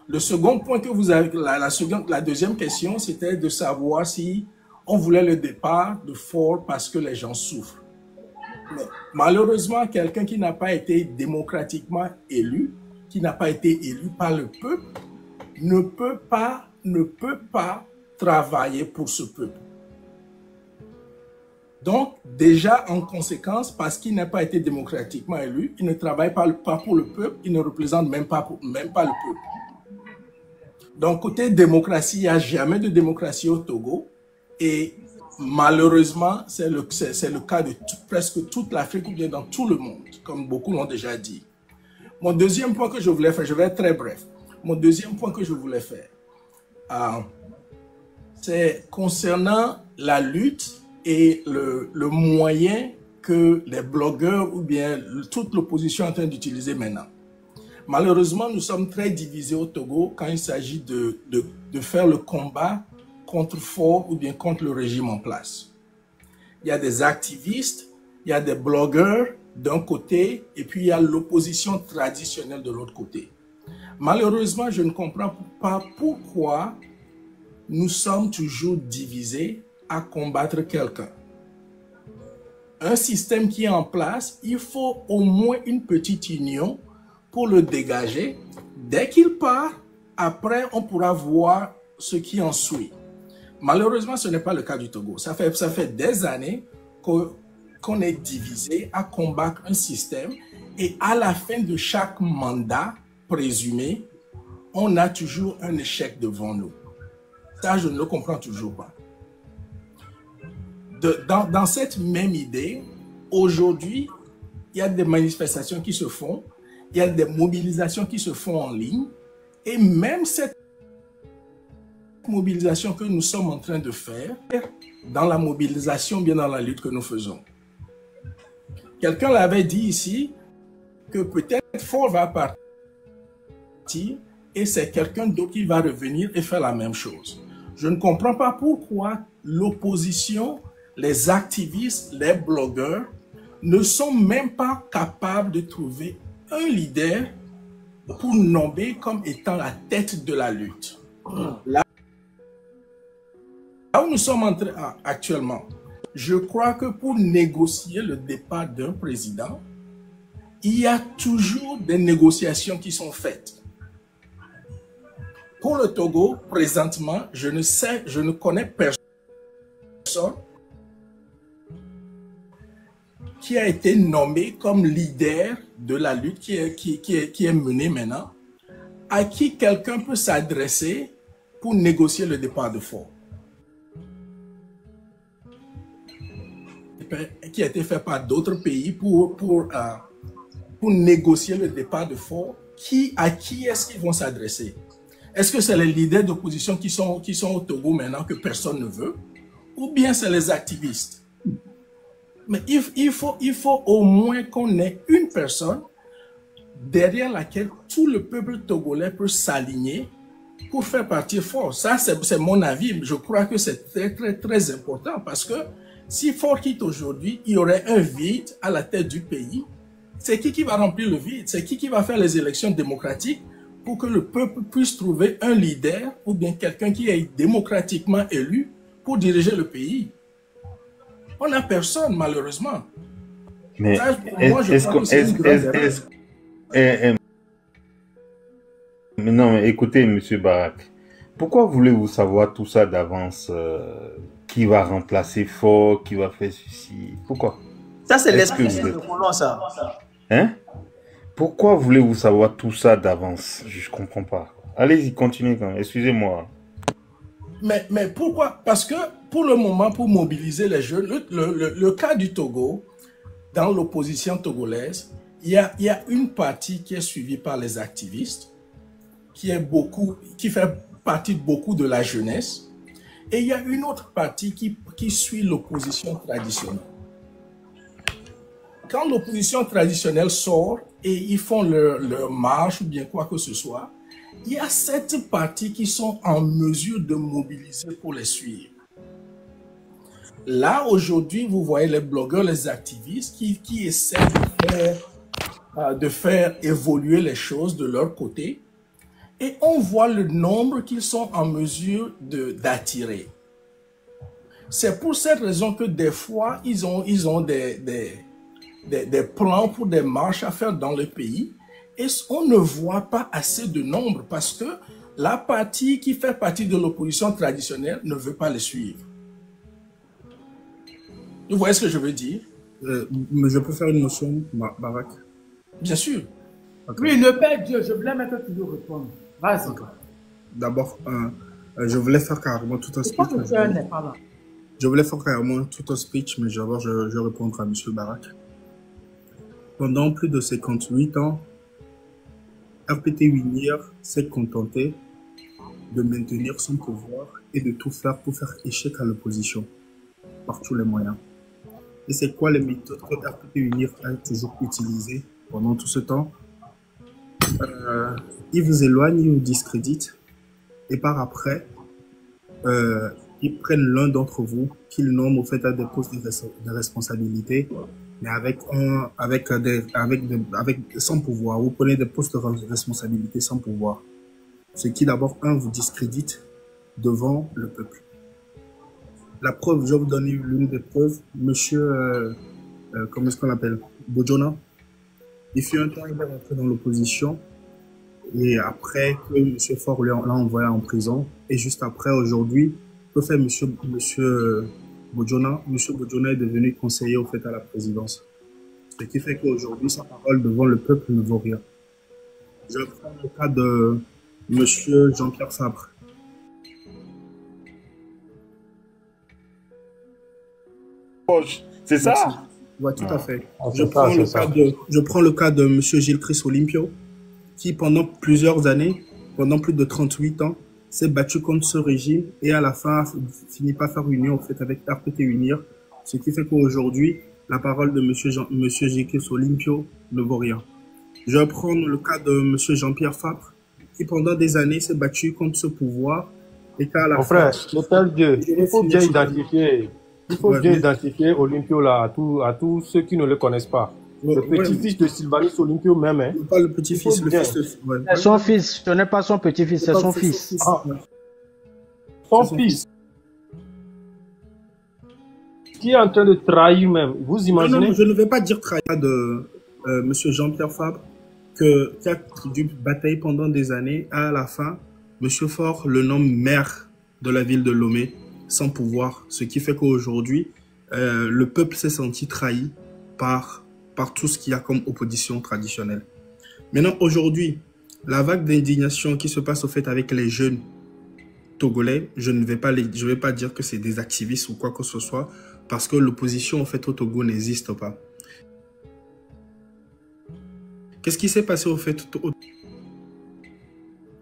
Le second point que vous avez, la deuxième question, c'était de savoir si on voulait le départ de Faure parce que les gens souffrent. Mais malheureusement, quelqu'un qui n'a pas été démocratiquement élu, qui n'a pas été élu par le peuple, ne peut pas travailler pour ce peuple. Donc, déjà, en conséquence, parce qu'il n'a pas été démocratiquement élu, il ne travaille pas pour le peuple, il ne représente même pas le peuple. Donc, côté démocratie, il n'y a jamais de démocratie au Togo. Et malheureusement, c'est le cas de presque toute l'Afrique ou bien dans tout le monde, comme beaucoup l'ont déjà dit. Mon deuxième point que je voulais faire, je vais être très bref. Mon deuxième point que je voulais faire, c'est concernant la lutte et le moyen que les blogueurs ou bien toute l'opposition est en train d'utiliser maintenant. Malheureusement, nous sommes très divisés au Togo quand il s'agit de faire le combat contre Faure ou bien contre le régime en place. Il y a des activistes, il y a des blogueurs d'un côté et puis il y a l'opposition traditionnelle de l'autre côté. Malheureusement, je ne comprends pas pourquoi nous sommes toujours divisés à combattre quelqu'un. Un système qui est en place, il faut au moins une petite union pour le dégager. Dès qu'il part, après, on pourra voir ce qui en suit. Malheureusement, ce n'est pas le cas du Togo. Ça fait des années qu'on est divisé à combattre un système et à la fin de chaque mandat présumé, on a toujours un échec devant nous. Ça, je ne le comprends toujours pas. Dans cette même idée, aujourd'hui, il y a des manifestations qui se font, il y a des mobilisations qui se font en ligne, et même cette mobilisation que nous sommes en train de faire, dans la mobilisation, bien dans la lutte que nous faisons. Quelqu'un l'avait dit ici, que peut-être Faure va partir, et c'est quelqu'un d'autre qui va revenir et faire la même chose. Je ne comprends pas pourquoi l'opposition, les activistes, les blogueurs ne sont même pas capables de trouver un leader pour nommer comme étant la tête de la lutte. Là où nous sommes actuellement, je crois que pour négocier le départ d'un président, il y a toujours des négociations qui sont faites. Pour le Togo, présentement, je ne connais personne qui a été nommé comme leader de la lutte qui est menée maintenant, à qui quelqu'un peut s'adresser pour négocier le départ de Faure. Qui a été fait par d'autres pays pour négocier le départ de Faure. À qui est-ce qu'ils vont s'adresser? Est-ce que c'est les leaders d'opposition qui sont au Togo maintenant que personne ne veut? Ou bien c'est les activistes? Mais il faut au moins qu'on ait une personne derrière laquelle tout le peuple togolais peut s'aligner pour faire partir Faure. Ça, c'est mon avis. Je crois que c'est très, très, très important parce que si Faure quitte aujourd'hui, il y aurait un vide à la tête du pays. C'est qui va remplir le vide? C'est qui va faire les élections démocratiques pour que le peuple puisse trouver un leader ou bien quelqu'un qui est démocratiquement élu pour diriger le pays? On n'a personne, malheureusement. Mais ça, moi, je crois que c'est une grande erreur. Mais non, mais écoutez, Monsieur Barak, pourquoi voulez-vous savoir tout ça d'avance? Qui va remplacer Faure, qui va faire ceci? Pourquoi? Ça, c'est l'esprit de colon, ça. Hein? Pourquoi voulez-vous savoir tout ça d'avance? Je ne comprends pas. Allez-y, continuez quand même. Excusez-moi. Mais pourquoi? Parce que pour le moment, pour mobiliser les jeunes, le cas du Togo, dans l'opposition togolaise, il y a une partie qui est suivie par les activistes, qui fait partie de beaucoup de la jeunesse, et il y a une autre partie qui suit l'opposition traditionnelle. Quand l'opposition traditionnelle sort et ils font leur marche ou bien quoi que ce soit, il y a cette partie qui sont en mesure de mobiliser pour les suivre. Là, aujourd'hui, vous voyez les blogueurs, les activistes qui essaient de faire de faire évoluer les choses de leur côté. Et on voit le nombre qu'ils sont en mesure d'attirer. C'est pour cette raison que des fois, ils ont des plans pour des marches à faire dans le pays. Et on ne voit pas assez de nombre parce que la partie qui fait partie de l'opposition traditionnelle ne veut pas les suivre. Vous voyez ce que je veux dire? Mais je peux faire une motion, Barak? Bien sûr. Okay. Oui, le Père Dieu, je voulais maintenant toujours répondre. Vas-y. Okay. D'abord, je voulais faire carrément tout un speech. N'est pas là. Je voulais faire carrément tout un speech, mais d'abord, je vais répondre à M. Barak. Pendant plus de 58 ans, RPT Winir s'est contenté de maintenir son pouvoir et de tout faire pour faire échec à l'opposition, par tous les moyens. Et c'est quoi les méthodes que RPT Winir a toujours utilisées pendant tout ce temps? Ils vous éloignent, ils vous discréditent, et par après, ils prennent l'un d'entre vous, qu'ils nomment au fait à des postes de responsabilité, mais sans pouvoir. Vous prenez des postes de responsabilité sans pouvoir. Ce qui d'abord, vous discrédite devant le peuple. La preuve, je vais vous donner l'une des preuves. Monsieur, comment est-ce qu'on l'appelle? Bojona. Il fut un temps, il est rentré dans l'opposition. Et après que M. Faure l'a envoyé en prison. Et juste après, aujourd'hui, que fait Monsieur Bojona? Monsieur Bojona est devenu conseiller au fait à la présidence. Ce qui fait qu'aujourd'hui, sa parole devant le peuple ne vaut rien. Je prends le cas de Monsieur Jean-Pierre Fabre. C'est ça? Oui, tout à fait. Je prends le cas de Monsieur Gilles Chris Olympio, qui pendant plusieurs années, pendant plus de 38 ans, s'est battu contre ce régime et à la fin finit par faire union en fait avec RPT Unir, ce qui fait qu'aujourd'hui la parole de Monsieur Gilles Chris Olympio ne vaut rien. Je vais prendre le cas de Monsieur Jean-Pierre Fabre, qui pendant des années s'est battu contre ce pouvoir et qu'à la fin... Mon frère, il faut bien identifier. Il faut bien identifier Olympio là, à tous ceux qui ne le connaissent pas. Le petit-fils de Sylvanus Olympio même. Hein. Pas le petit-fils, le fils de... C'est son fils, ce n'est pas son petit-fils, c'est son fils. Son fils. Qui est en train de trahir même. Vous imaginez? Non, je ne vais pas dire trahir de Monsieur Jean-Pierre Fabre, qui a dû batailler pendant des années. À la fin, Monsieur Faure le nomme maire de la ville de Lomé, sans pouvoir. Ce qui fait qu'aujourd'hui, le peuple s'est senti trahi par tout ce qu'il y a comme opposition traditionnelle. Maintenant, aujourd'hui, la vague d'indignation qui se passe au fait avec les jeunes togolais, je ne vais pas dire que c'est des activistes ou quoi que ce soit, parce que l'opposition en fait au Togo n'existe pas. Qu'est-ce qui s'est passé au fait au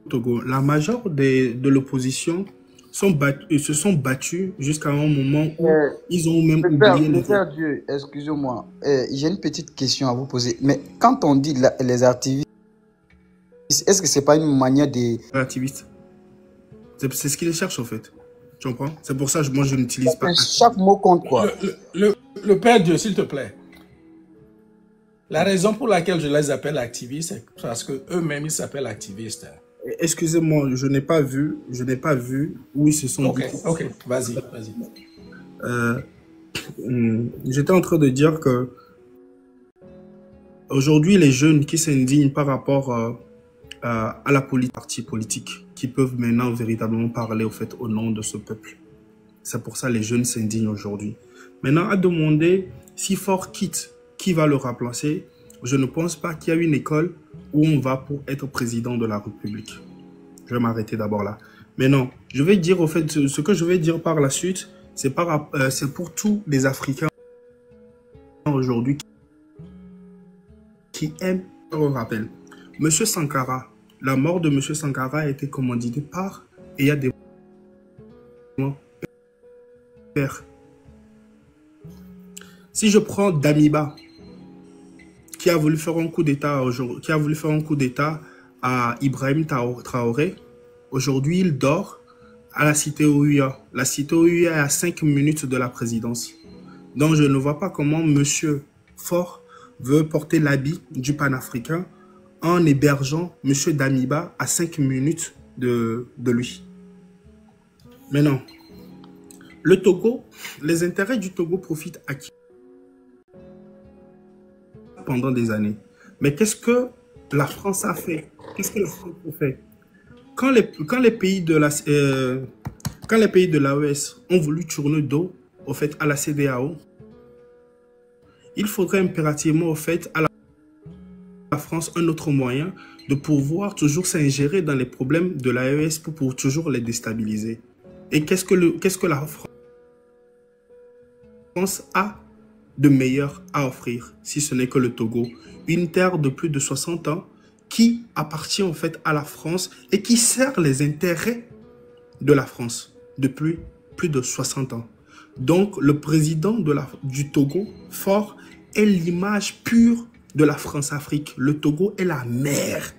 Togo? La majeure de l'opposition se sont battus jusqu'à un moment où ils ont même oublié les... Père Dieu, excusez-moi, j'ai une petite question à vous poser. Mais quand on dit les activistes, est-ce que c'est pas une manière de... Activistes. C'est ce qu'ils cherchent en fait. Tu comprends? C'est pour ça que moi je n'utilise pas. Chaque mot compte quoi. Le Père Dieu, s'il te plaît. La raison pour laquelle je les appelle activistes, c'est parce que eux-mêmes ils s'appellent activistes. Excusez-moi, je n'ai pas vu où ils se sont dit. Ok, vas-y. J'étais en train de dire que aujourd'hui, les jeunes qui s'indignent par rapport à la partie politique, qui peuvent maintenant véritablement parler au fait au nom de ce peuple. C'est pour ça que les jeunes s'indignent aujourd'hui. Maintenant, à demander si Faure quitte, qui va le remplacer? Je ne pense pas qu'il y a une école où on va pour être président de la République. Je vais m'arrêter d'abord là. Mais non, je vais dire au fait, ce que je vais dire par la suite, c'est pour tous les Africains aujourd'hui qui aiment, on rappelle, Monsieur Sankara, la mort de Monsieur Sankara a été commanditée par, et il y a des pères. Si je prends Damiba, qui a voulu faire un coup d'État à Ibrahim Traoré, aujourd'hui il dort à la cité Ouya. La cité Ouya est à 5 minutes de la présidence. Donc je ne vois pas comment Monsieur Faure veut porter l'habit du panafricain en hébergeant M. Damiba à 5 minutes de lui. Mais non. Le Togo, les intérêts du Togo profitent à qui? Pendant des années. Mais qu'est-ce que la France a fait? Qu'est-ce que la France a fait? Quand les pays de l'AES ont voulu tourner dos au fait à la CEDEAO, il faudrait impérativement au fait à la France un autre moyen de pouvoir toujours s'ingérer dans les problèmes de l'AES pour toujours les déstabiliser. Et qu'est-ce que la France a de meilleur à offrir, si ce n'est que le Togo, une terre de plus de 60 ans qui appartient en fait à la France et qui sert les intérêts de la France depuis plus de 60 ans. Donc le président du Togo, Faure, est l'image pure de la France-Afrique. Le Togo est la mère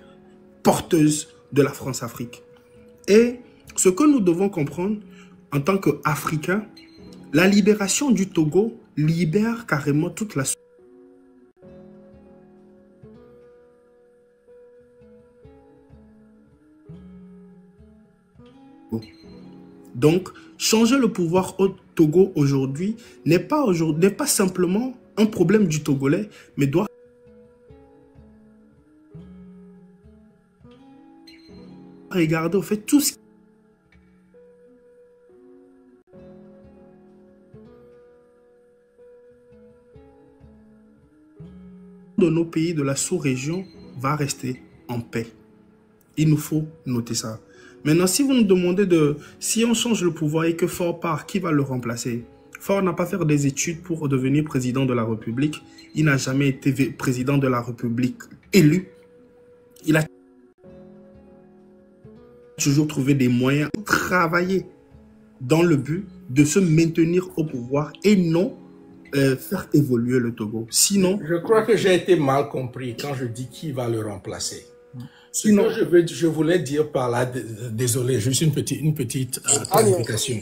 porteuse de la France-Afrique. Et ce que nous devons comprendre en tant qu'Africains, la libération du Togo libère carrément toute la Donc, changer le pouvoir au Togo aujourd'hui n'est pas simplement un problème du Togolais, mais doit regarder au fait tout ce de nos pays de la sous-région va rester en paix. Il nous faut noter ça. Maintenant, si vous nous demandez si on change le pouvoir et que Faure part, qui va le remplacer? Faure n'a pas fait des études pour devenir président de la République. Il n'a jamais été président de la République élu. Il a toujours trouvé des moyens pour travailler dans le but de se maintenir au pouvoir et non faire évoluer le Togo. Sinon... Je crois que j'ai été mal compris quand je dis qui va le remplacer. Sinon, je voulais dire par là, désolé, juste une petite clarification.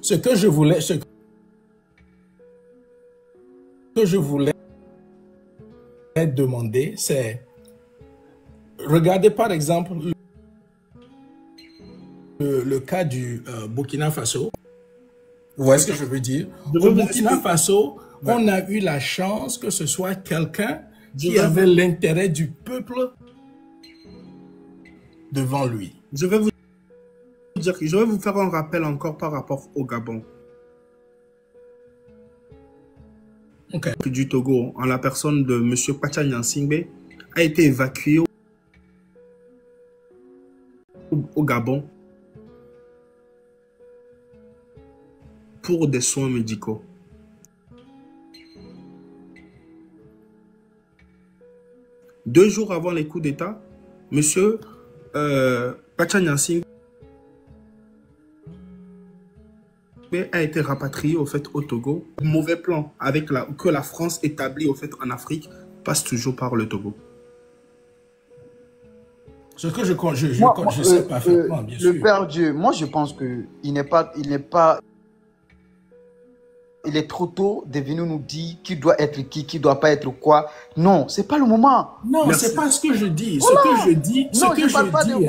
Ce que je voulais demander, c'est, regardez par exemple le cas du Burkina Faso. Vous voyez ce que je veux dire? Au Burkina Faso, on a eu la chance que ce soit quelqu'un qui avait l'intérêt du peuple devant lui. Je vais vous faire un rappel encore par rapport au Gabon. Du Togo, en la personne de M. Pacha Nyansingbe, a été évacué au Gabon pour des soins médicaux. Deux jours avant les coups d'État, M. Pacha Nyansingbe a été rapatrié au fait au Togo. Mauvais plan que la France établit au fait en Afrique passe toujours par le Togo. Ce que je sais parfaitement, bien sûr. Le Père Dieu, moi je pense que il est trop tôt de venir nous dire qui doit être qui doit pas être quoi. Non, c'est pas le moment. Non, c'est pas ce que je dis. Voilà. Ce que je dis, non, je parle pas de vous.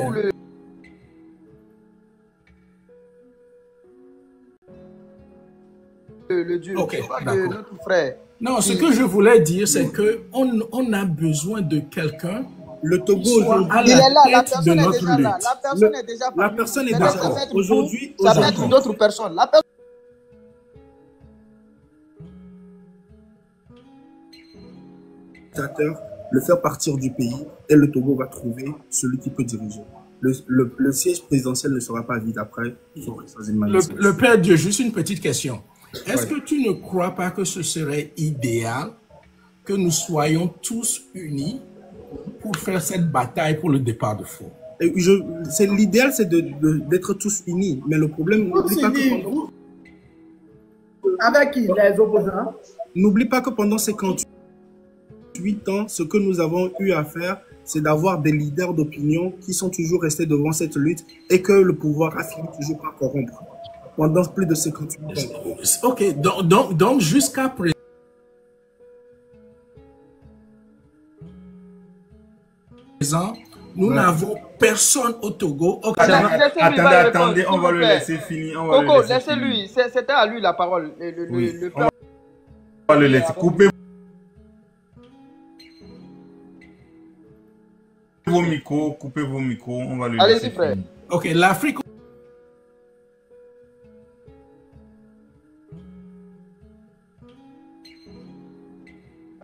Le Dieu, okay, de notre frère. Non, ce que je voulais dire, c'est que on a besoin de quelqu'un. Le Togo aujourd'hui, il est là, la personne est déjà là. La personne est déjà La personne est déjà là. Aujourd'hui, ça peut être d'autres personnes. La personne le faire partir du pays et le Togo va trouver celui qui peut diriger. Le siège présidentiel ne sera pas vide après. Le Père Dieu, juste une petite question. Est-ce que tu ne crois pas que ce serait idéal que nous soyons tous unis pour faire cette bataille pour le départ de Faure? L'idéal, c'est d'être tous unis. Mais le problème, avec qui? Les opposants? N'oublie pas que pendant 58 ans, ce que nous avons eu à faire, c'est d'avoir des leaders d'opinion qui sont toujours restés devant cette lutte et que le pouvoir a fini toujours par corrompre. Pendant plus de 58 ans. Ok, donc jusqu'à présent, présent, nous n'avons personne au Togo. Okay. Attendez, on va le laisser finir. Coco, laissez-lui, c'était à lui la parole. On va le laisser couper vos micros, on va le laisser. Allez-y, frère. Ok, l'Afrique.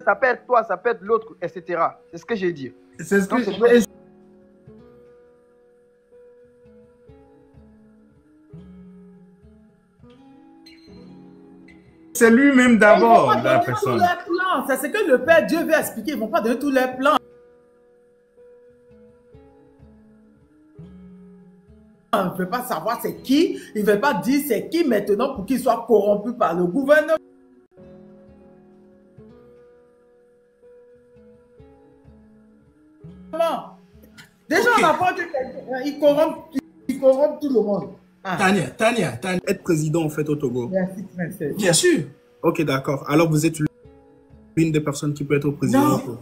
Ça peut être toi, ça peut être l'autre, etc. C'est ce que j'ai dit. C'est ce que c'est lui-même d'abord, la personne. C'est ce que le Père Dieu veut expliquer. Ils ne vont pas donner tous les plans. Il ne veut pas savoir c'est qui. Il ne veut pas dire c'est qui maintenant pour qu'il soit corrompu par le gouvernement. Déjà, on a pas il corrompt tout le monde. Tania. Être président, en fait, au Togo. Merci, princesse. Bien sûr. Ok, d'accord. Alors, vous êtes l'une des personnes qui peut être au président au Togo.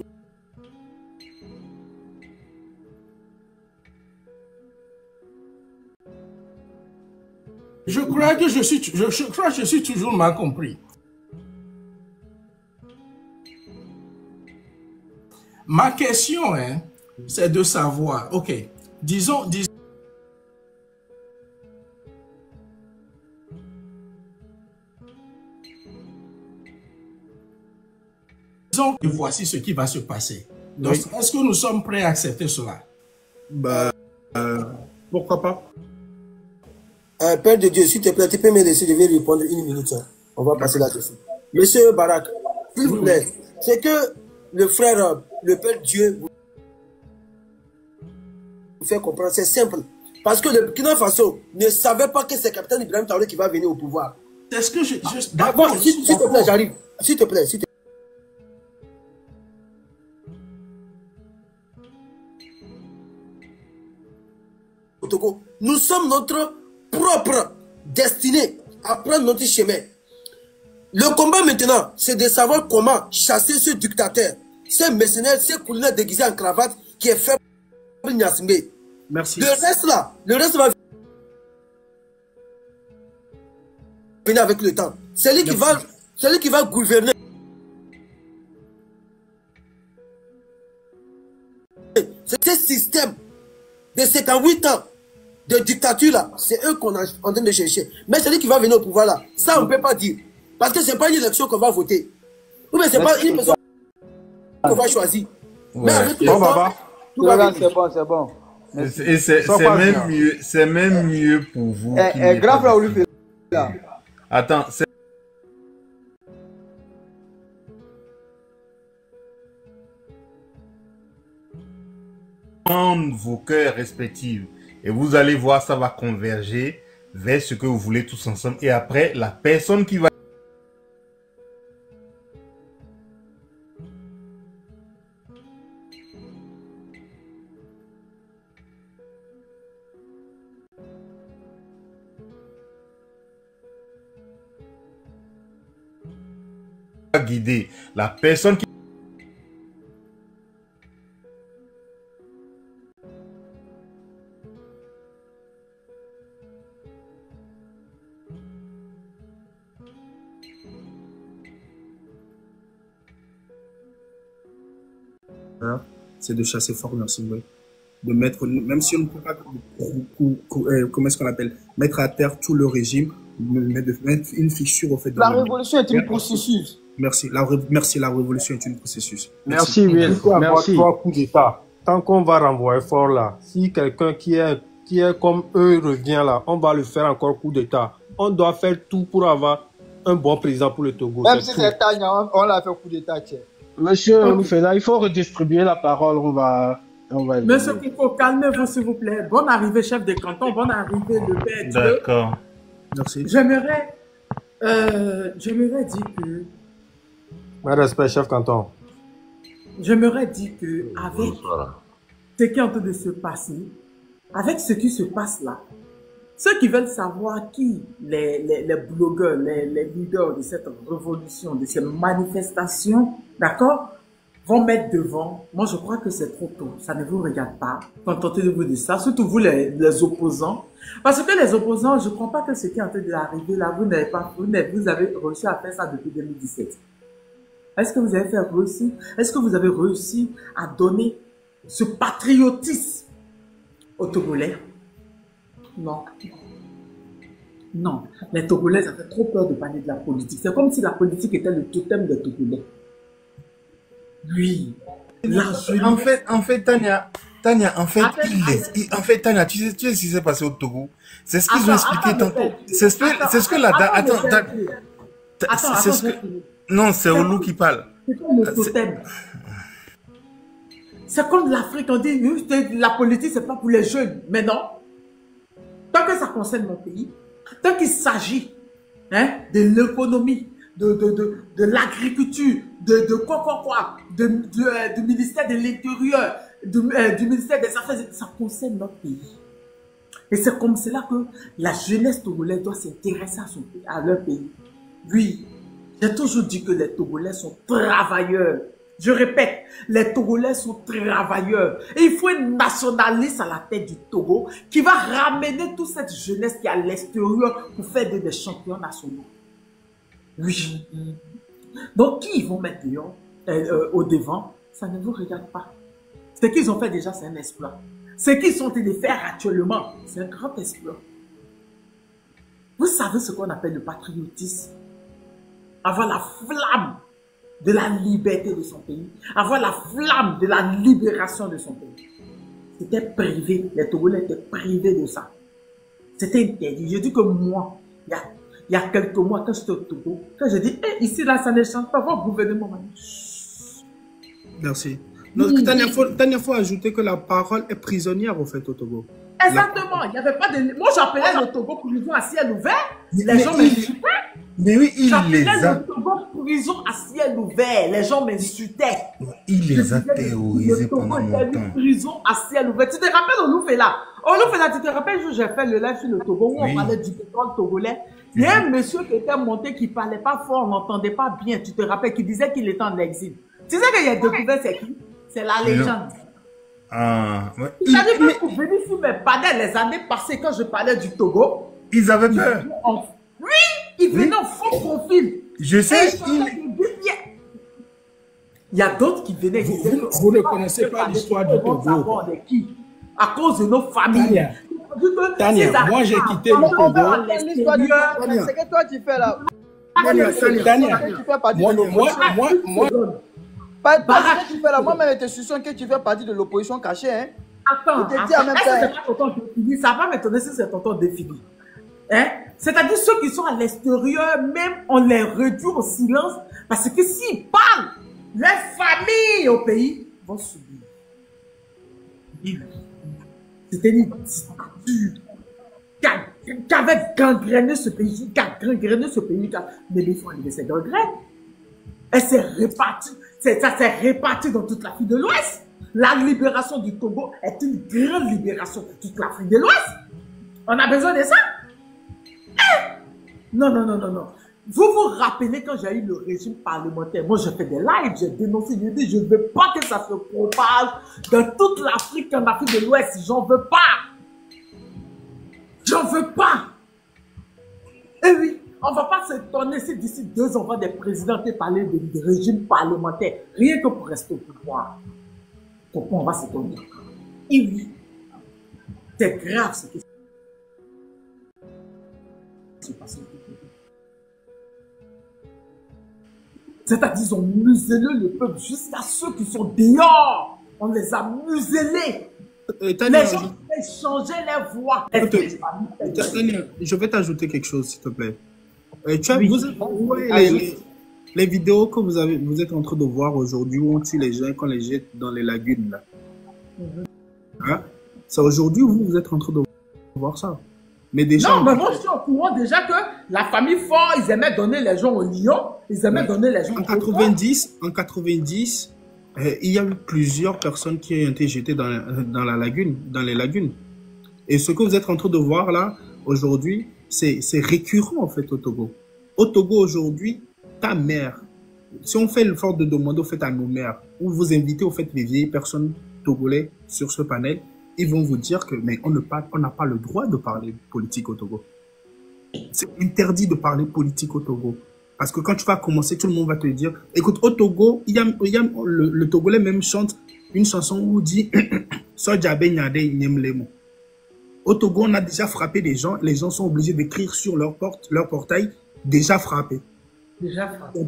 Je crois que je suis toujours mal compris. Ma question, hein, c'est de savoir, ok, disons que voici ce qui va se passer. Donc, oui. Est-ce que nous sommes prêts à accepter cela? Bah, pourquoi pas? Père de Dieu, s'il te plaît, tu peux me laisser, je vais répondre 1 minute. Hein. On va passer là-dessus. Monsieur Barak, s'il vous plaît, c'est que le frère, le Père Dieu, vous fait comprendre, c'est simple. Parce que le Burkina Faso ne savait pas que c'est Capitaine Ibrahim Traoré qui va venir au pouvoir. C'est ce que je... D'accord, s'il te plaît, j'arrive. S'il te plaît, Togo, nous sommes notre propre destinée à prendre notre chemin. Le combat maintenant, c'est de savoir comment chasser ce dictateur, ce mercenaire, ce coulinaire déguisé en cravate qui est fait par Nyasmbe. Merci. Le reste va venir avec le temps. C'est lui qui va gouverner. C'est ce système de 58 ans de dictature là, c'est eux qu'on est en train de chercher. Mais c'est lui qui va venir au pouvoir là, ça on ne peut pas dire. Parce que ce n'est pas une élection qu'on va voter. Ou bien ce n'est pas une personne qu'on va choisir. Ouais. Mais avec le temps, tout va venir. C'est bon. Et c'est même mieux pour vous. Grave là où lui fait là. Attends, c'est... vos cœurs respectifs et vous allez voir, ça va converger vers ce que vous voulez tous ensemble. Et après, la personne qui va guider, la personne qui c'est de chasser fort Nyasmbe, de mettre, même si on ne peut pas, comment est-ce qu'on appelle, mettre à terre tout le régime, mais de mettre une fissure au fait de la révolution est un processus. Merci, la révolution est un processus. Merci, Will. Merci. 3 coups d'État. Tant qu'on va renvoyer fort là, si quelqu'un qui est comme eux revient là, on va le faire encore coup d'État. On doit faire tout pour avoir un bon président pour le Togo. Même si c'est Tania, on l'a fait coup d'État. Monsieur Loufeda, il faut redistribuer la parole. On va Monsieur Kiko, calmez-vous s'il vous plaît. Bonne arrivée, chef de canton. Bonne arrivée, le Père Dieu. D'accord. Merci. J'aimerais dire que... Mon respect, chef canton. J'aimerais dire que avec ce qui est en train de se passer, avec ce qui se passe là, ceux qui veulent savoir qui, les blogueurs, les leaders de cette révolution, de ces manifestations, d'accord, vont mettre devant. Moi, je crois que c'est trop tôt. Ça ne vous regarde pas. Contentez de vous de ça, surtout vous les opposants. Parce que les opposants, je ne crois pas que ce qui est en train d'arriver là, vous avez réussi à faire ça depuis 2017. Est-ce que vous avez réussi? Est-ce que vous avez réussi à donner ce patriotisme aux Togolais? Non. Non. Les Togolais, ça fait trop peur de parler de la politique. C'est comme si la politique était le totem des Togolais. Oui. En fait, Tania, Tania, tu sais ce qui s'est passé au Togo? C'est ce qu'ils ont expliqué tantôt. C'est ce que la dame. Attends. Non, c'est Olu qui parle. C'est comme le totem. C'est comme l'Afrique, on dit la politique, c'est pas pour les jeunes. Mais non. Tant que ça concerne mon pays, tant qu'il s'agit de l'économie, de l'agriculture, du ministère de l'Intérieur, du ministère des Affaires, ça concerne notre pays. Et c'est comme cela que la jeunesse togolaise doit s'intéresser à leur pays. Oui, j'ai toujours dit que les Togolais sont travailleurs. Je répète, les Togolais sont travailleurs. Et il faut un nationaliste à la tête du Togo qui va ramener toute cette jeunesse qui est à l'extérieur pour faire des champions nationaux. Oui. Donc, qui ils vont mettre au devant, ça ne vous regarde pas. Ce qu'ils ont fait déjà, c'est un exploit. Ce qu'ils sont en train de faire actuellement, c'est un grand exploit. Vous savez ce qu'on appelle le patriotisme? Avoir la flamme de la liberté de son pays, avoir la flamme de la libération de son pays. C'était privé, les Togolais étaient privés de ça. C'était interdit. Je dis que moi, il y a quelques mois, quand j'étais au Togo, quand je dis, ici, là, ça ne change pas, votre gouvernement. Merci. Donc, Tania, faut ajouter que la parole est prisonnière, au fait, au Togo. Exactement. Il n'y avait pas de... Moi, j'appelais le Togo prison à ciel ouvert. Les gens m'insultaient. Mais oui, il les a... le Togo prison à ciel ouvert. Les gens m'insultaient. Il les a terrorisés pendant longtemps. Prison à ciel ouvert. Tu te rappelles Oloufela? Oloufela, tu te rappelles où j'ai fait le live sur le Togo où on parlait du pétrole togolais? Il y a un monsieur qui était monté, qui ne parlait pas fort, on n'entendait pas bien. Tu te rappelles, qui disait qu'il était en exil. Tu sais qu'il y a découvert c'est qui? C'est la légende. Ah, ouais. Il a dit que pour venir sur mes panels les années passées quand je parlais du Togo. Ils avaient peur. Oui, ils venaient en faux profil. Je sais. Il y a d'autres qui venaient. Vous ne connaissez pas l'histoire du Togo. À cause de nos familles. Tania, moi j'ai quitté le Togo. C'est que toi tu fais là. Pas ce que tu fais là, moi-même, je suis sûr que tu fais partie de l'opposition cachée. Hein? Attends, ça va pas m'étonner si c'est tonton défini. Hein? C'est-à-dire ceux qui sont à l'extérieur, même on les réduit au silence, parce que s'ils parlent, les familles au pays vont subir. C'était une dictature qui avait gangréné ce pays, mais il faut enlever cette gangrène. Elle s'est répartie. Ça s'est réparti dans toute l'Afrique de l'Ouest. La libération du Togo est une grande libération pour toute l'Afrique de l'Ouest. On a besoin de ça. Non. Vous vous rappelez quand j'ai eu le régime parlementaire, moi j'ai fait des lives, j'ai dénoncé, j'ai dit je ne veux pas que ça se propage dans toute l'Afrique, en Afrique de l'Ouest. J'en veux pas. J'en veux pas. Eh oui. On ne va pas s'étonner si d'ici 2 ans, on va des présidents qui parler de régime parlementaire, rien que pour rester au pouvoir. Pourquoi on va s'étonner? Et oui, c'est grave ce qui se passe. C'est-à-dire, ils ont muselé le peuple jusqu'à ceux qui sont dehors. On les a muselés. Les gens ont changé les voix. Je vais t'ajouter quelque chose, s'il te plaît. Les vidéos que vous êtes en train de voir aujourd'hui où on tue les gens qu'on les jette dans les lagunes là. Hein? C'est aujourd'hui où vous êtes en train de voir ça. Mais déjà. Non, mais moi je suis au courant déjà que la famille Fort, ils aimaient donner les gens aux lions, ils aimaient donner les gens en 90, il y a eu plusieurs personnes qui ont été jetées dans la lagune, dans les lagunes. Et ce que vous êtes en train de voir là aujourd'hui, c'est récurrent en fait au Togo. Au Togo aujourd'hui, ta mère si on fait l'effort de demander au fait à nos maires, ou vous invitez au fait les vieilles personnes togolais sur ce panel, ils vont vous dire que mais on n'a pas le droit de parler politique au Togo. C'est interdit de parler politique au Togo. Parce que quand tu vas commencer, tout le monde va te dire, écoute, au Togo, le Togolais même chante une chanson où il dit au Togo, on a déjà frappé des gens, les gens sont obligés d'écrire sur leur portail, déjà frappé. Déjà frappé.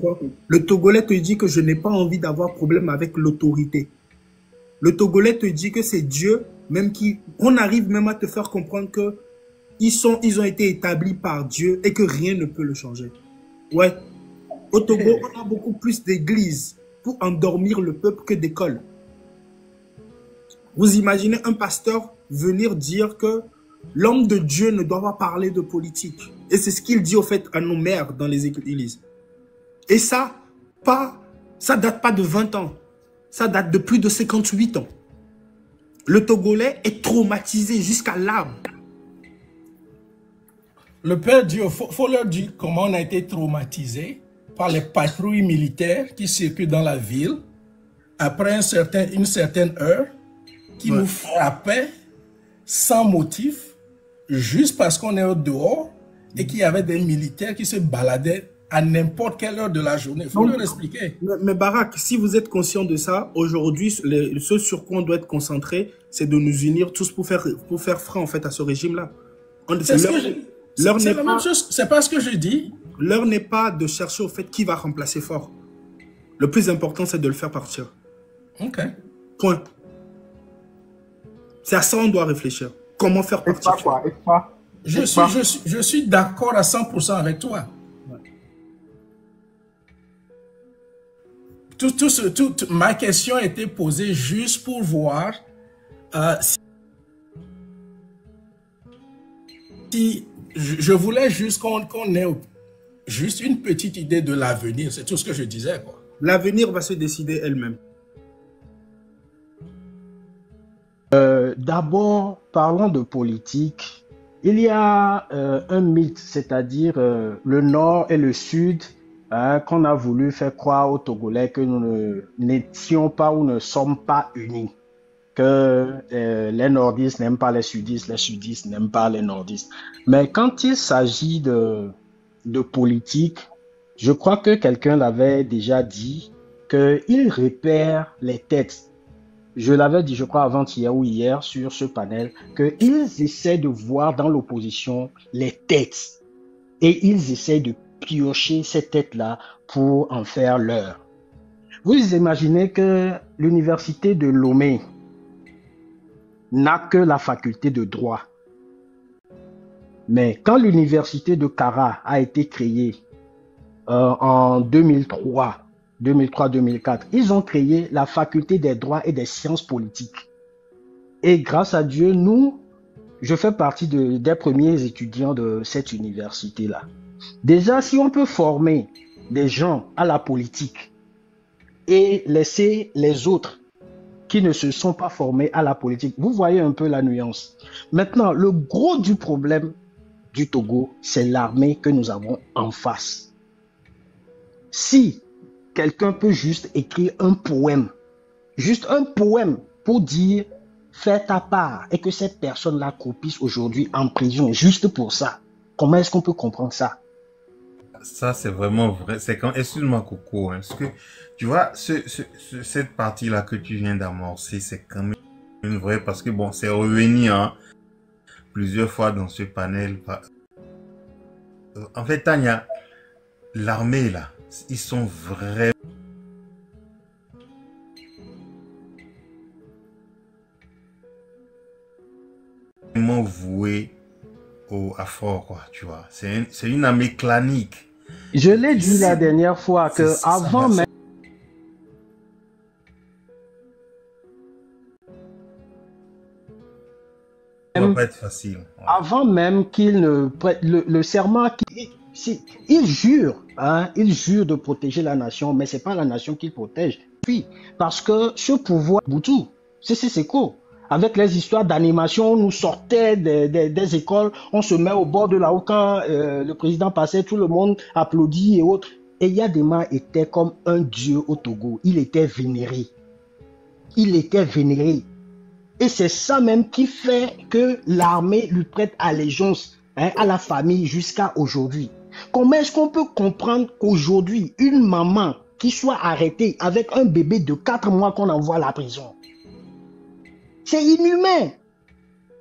Le Togolais te dit que je n'ai pas envie d'avoir problème avec l'autorité. Le Togolais te dit que c'est Dieu, on arrive même à te faire comprendre que ils ont été établis par Dieu et que rien ne peut le changer. Ouais. Au Togo, on a beaucoup plus d'églises pour endormir le peuple que d'écoles. Vous imaginez un pasteur venir dire que l'homme de Dieu ne doit pas parler de politique. Et c'est ce qu'il dit au fait à nos maires dans les églises. Et ça date pas de 20 ans. Ça date de plus de 58 ans. Le Togolais est traumatisé jusqu'à l'âme. Le père Dieu, faut leur dire comment on a été traumatisé par les patrouilles militaires qui circulent dans la ville après une certaine heure, qui nous frappaient sans motif, juste parce qu'on est au dehors et qu'il y avait des militaires qui se baladaient à n'importe quelle heure de la journée. Il faut leur expliquer. Mais Barak, si vous êtes conscient de ça, aujourd'hui, ce sur quoi on doit être concentré, c'est de nous unir tous pour faire frein en fait à ce régime-là. C'est la même chose, c'est pas ce que je dis. L'heure n'est pas de chercher au fait qui va remplacer fort. Le plus important, c'est de le faire partir. Ok. Point. C'est à ça qu'on doit réfléchir. Comment faire partir fort. Je suis d'accord à 100% avec toi. Ma question a été posée juste pour voir si je voulais juste qu'on ait juste une petite idée de l'avenir. C'est tout ce que je disais, quoi. L'avenir va se décider elle-même. D'abord, parlons de politique. Il y a un mythe, c'est-à-dire le Nord et le Sud, qu'on a voulu faire croire aux Togolais que nous n'étions pas ou ne sommes pas unis. Que les nordistes n'aiment pas les sudistes n'aiment pas les nordistes. Mais quand il s'agit de politique, je crois que quelqu'un l'avait déjà dit, qu'il repère les têtes. Je l'avais dit, je crois, avant-hier ou hier sur ce panel, qu'ils essaient de voir dans l'opposition les têtes. Et ils essaient de piocher ces têtes-là pour en faire leur. Vous imaginez que l'université de Lomé n'a que la faculté de droit. Mais quand l'université de Kara a été créée en 2003-2004, ils ont créé la faculté des droits et des sciences politiques. Et grâce à Dieu, je fais partie des premiers étudiants de cette université-là. Déjà, si on peut former des gens à la politique et laisser les autres qui ne se sont pas formés à la politique, vous voyez un peu la nuance. Maintenant, le gros du problème du Togo, c'est l'armée que nous avons en face. Si quelqu'un peut juste écrire un poème pour dire « fais ta part » et que cette personne-là croupisse aujourd'hui en prison juste pour ça, comment est-ce qu'on peut comprendre ça? Ça, c'est vraiment vrai. C'est quand, excuse-moi, Coco, hein, parce que, tu vois, cette partie-là que tu viens d'amorcer, c'est quand même vrai, parce que bon, c'est revenu, hein, plusieurs fois dans ce panel. En fait, Tania, l'armée, là, ils sont vraiment voués à fort, quoi, tu vois. C'est une armée clanique. Je l'ai dit la dernière fois que avant même... Ça va pas être facile. Ouais. Avant même qu'il ne prête le serment, il jure de protéger la nation, mais c'est pas la nation qu'il protège. Puis, parce que ce pouvoir, Boutou, c'est quoi? Avec les histoires d'animation, on nous sortait des écoles, on se met au bord de la route quand le président passait, tout le monde applaudit et autres. Et Yadema était comme un dieu au Togo. Il était vénéré. Il était vénéré. Et c'est ça même qui fait que l'armée lui prête allégeance, hein, à la famille jusqu'à aujourd'hui. Comment est-ce qu'on peut comprendre qu'aujourd'hui, une maman qui soit arrêtée avec un bébé de 4 mois qu'on envoie à la prison? C'est inhumain.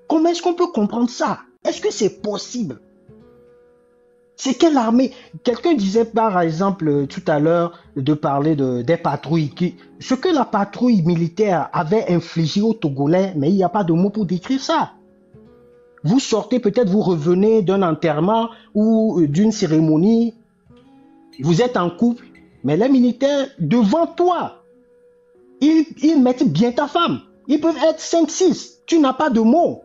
Comment est-ce qu'on peut comprendre ça? Est-ce que c'est possible? C'est quelle armée? Quelqu'un disait par exemple tout à l'heure de parler des patrouilles. Ce que la patrouille militaire avait infligé aux Togolais, mais il n'y a pas de mot pour décrire ça. Vous sortez, peut-être vous revenez d'un enterrement ou d'une cérémonie, vous êtes en couple, mais les militaires devant toi, ils mettent bien ta femme. Ils peuvent être 5-6, tu n'as pas de mots.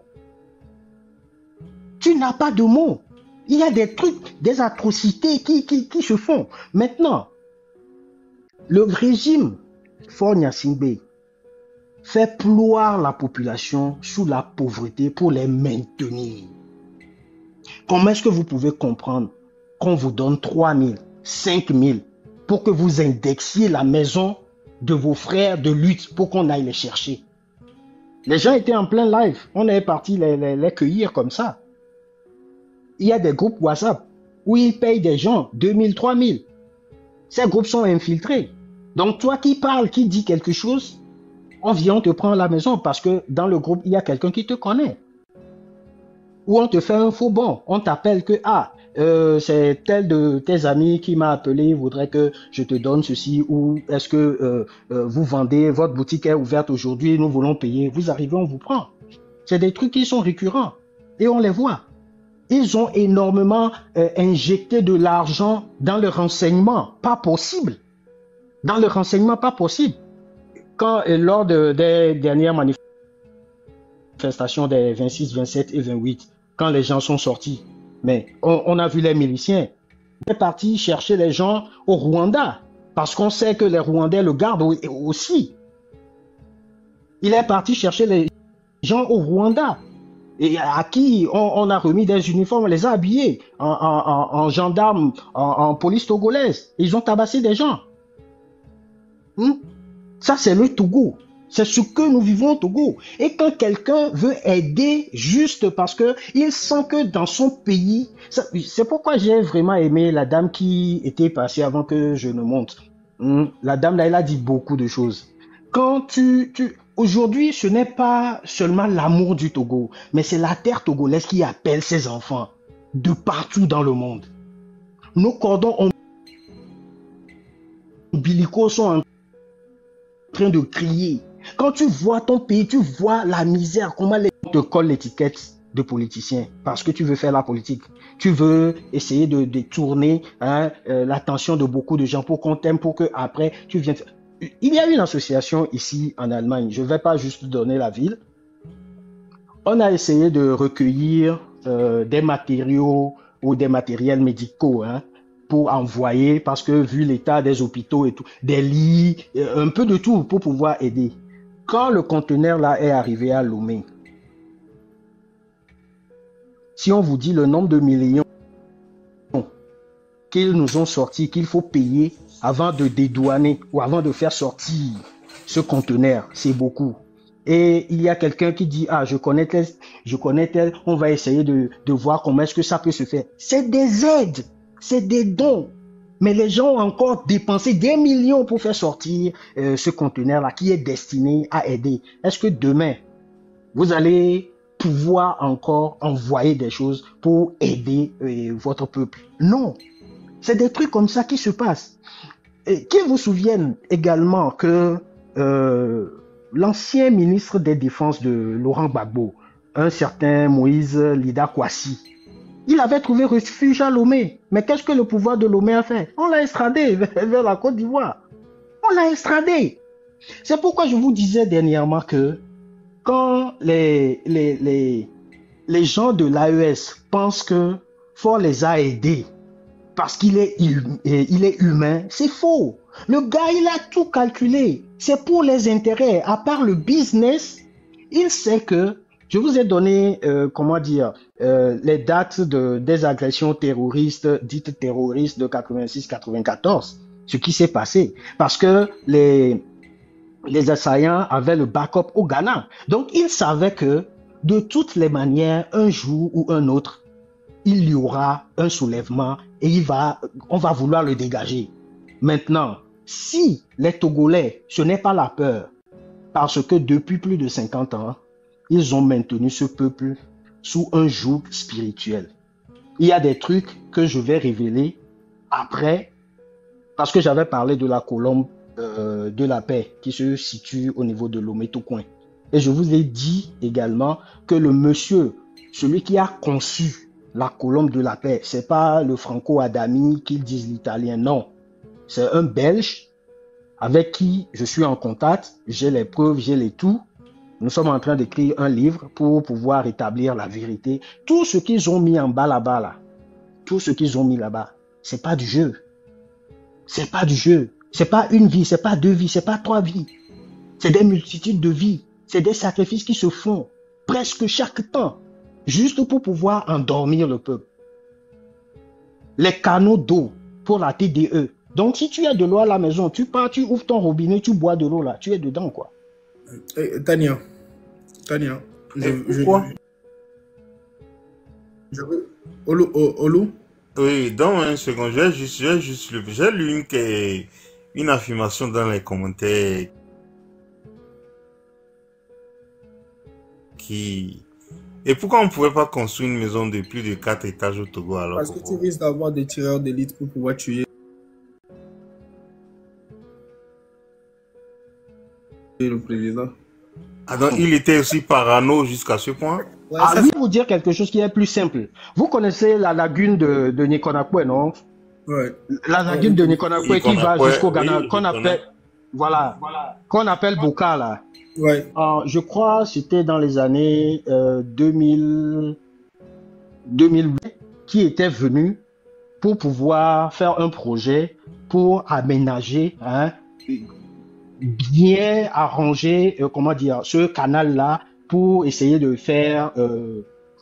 Tu n'as pas de mots. Il y a des trucs, des atrocités qui se font. Maintenant, le régime Faure Gnassingbé fait ploir la population sous la pauvreté pour les maintenir. Comment est-ce que vous pouvez comprendre qu'on vous donne 3 000, 5 000 pour que vous indexiez la maison de vos frères de lutte pour qu'on aille les chercher? Les gens étaient en plein live. On est parti les cueillir comme ça. Il y a des groupes WhatsApp où ils payent des gens 2 000, 3 000. Ces groupes sont infiltrés. Donc toi qui parles, qui dit quelque chose, on vient, on te prend à la maison parce que dans le groupe, il y a quelqu'un qui te connaît. Ou on te fait un faux bon. On t'appelle que, c'est tel de tes amis qui m'a appelé, voudrait que je te donne ceci, ou est-ce que vous vendez, votre boutique est ouverte aujourd'hui, nous voulons payer. Vous arrivez, on vous prend. C'est des trucs qui sont récurrents et on les voit. Ils ont énormément injecté de l'argent dans le renseignement. Pas possible. Dans le renseignement, pas possible. Lors des dernières manifestations des 26, 27 et 28, quand les gens sont sortis, mais on a vu les miliciens. On est parti chercher les gens au Rwanda, parce qu'on sait que les Rwandais le gardent aussi. Il est parti chercher les gens au Rwanda. Et à qui on a remis des uniformes, on les a habillés en gendarmes, en police togolaise. Ils ont tabassé des gens. Ça, c'est le Togo. C'est ce que nous vivons au Togo. Et quand quelqu'un veut aider juste parce que il sent que dans son pays, c'est pourquoi j'ai vraiment aimé la dame qui était passée avant que je ne monte. La dame là, elle a dit beaucoup de choses. Quand aujourd'hui, ce n'est pas seulement l'amour du Togo, mais c'est la terre togolaise qui appelle ses enfants de partout dans le monde. Nos cordons ombilicaux sont en train de crier. Quand tu vois ton pays, tu vois la misère, comment les gens te collent l'étiquette de politicien parce que tu veux faire la politique. Tu veux essayer de détourner l'attention de beaucoup de gens pour qu'on t'aime, pour que après tu viennes. Il y a une association ici en Allemagne, je ne vais pas juste donner la ville. On a essayé de recueillir des matériaux ou des matériels médicaux pour envoyer, parce que vu l'état des hôpitaux et tout, des lits, un peu de tout pour pouvoir aider. Quand le conteneur là est arrivé à Lomé, si on vous dit le nombre de millions qu'ils nous ont sortis, qu'il faut payer avant de dédouaner ou avant de faire sortir ce conteneur, c'est beaucoup. Et il y a quelqu'un qui dit, je connais tel, on va essayer de voir comment est-ce que ça peut se faire. C'est des aides, c'est des dons. Mais les gens ont encore dépensé des millions pour faire sortir ce conteneur-là qui est destiné à aider. Est-ce que demain, vous allez pouvoir encore envoyer des choses pour aider votre peuple? Non. C'est des trucs comme ça qui se passent. Et qu'ils vous souviennent également que l'ancien ministre des Défenses de Laurent Gbagbo, un certain Moïse Lida Kwasi, il avait trouvé refuge à Lomé. Mais qu'est-ce que le pouvoir de Lomé a fait? On l'a extradé vers la Côte d'Ivoire. On l'a extradé. C'est pourquoi je vous disais dernièrement que quand les gens de l'AES pensent que Faure les a aidés parce qu'il est humain, c'est faux. Le gars, il a tout calculé. C'est pour les intérêts. À part le business, il sait que Je vous ai donné, comment dire, les dates des agressions terroristes, dites terroristes de 86-94, ce qui s'est passé. Parce que les assaillants avaient le backup au Ghana. Donc, ils savaient que, de toutes les manières, un jour ou un autre, il y aura un soulèvement et on va vouloir le dégager. Maintenant, si les Togolais, ce n'est pas la peur, parce que depuis plus de 50 ans, ils ont maintenu ce peuple sous un joug spirituel. Il y a des trucs que je vais révéler après, parce que j'avais parlé de la colombe de la paix qui se situe au niveau de Lomé-Tokoin. Et je vous ai dit également que le monsieur, celui qui a conçu la colombe de la paix, c'est pas le franco-adami qu'ils disent l'italien, non. C'est un Belge avec qui je suis en contact, j'ai les preuves, j'ai les tout. Nous sommes en train d'écrire un livre pour pouvoir établir la vérité. Tout ce qu'ils ont mis en bas là-bas, là, tout ce qu'ils ont mis là-bas, c'est pas du jeu. C'est pas du jeu. C'est pas une vie, c'est pas deux vies, c'est pas trois vies. C'est des multitudes de vies. C'est des sacrifices qui se font presque chaque temps, juste pour pouvoir endormir le peuple. Les canaux d'eau pour la TDE. Donc, si tu as de l'eau à la maison, tu pars, tu ouvres ton robinet, tu bois de l'eau là, tu es dedans, quoi. Tania, Olu? Oui, dans une seconde, j'ai lu une affirmation dans les commentaires qui... Et pourquoi on ne pouvait pas construire une maison de plus de 4 étages au Togo alors? Parce que tu risques d'avoir des tireurs d'élite pour pouvoir tuer le président. Ah donc il était aussi parano jusqu'à ce point? Ouais, je vais vous dire quelque chose qui est plus simple. Vous connaissez la lagune de Nikonakwe, non? Ouais. La lagune de Nikonakwe qui va jusqu'au Ghana, oui, qu'on appelle, voilà, qu'on appelle Boka, là. Ouais. Je crois que c'était dans les années 2020 qui était venu pour pouvoir faire un projet pour aménager, bien arranger, comment dire, ce canal-là pour essayer de faire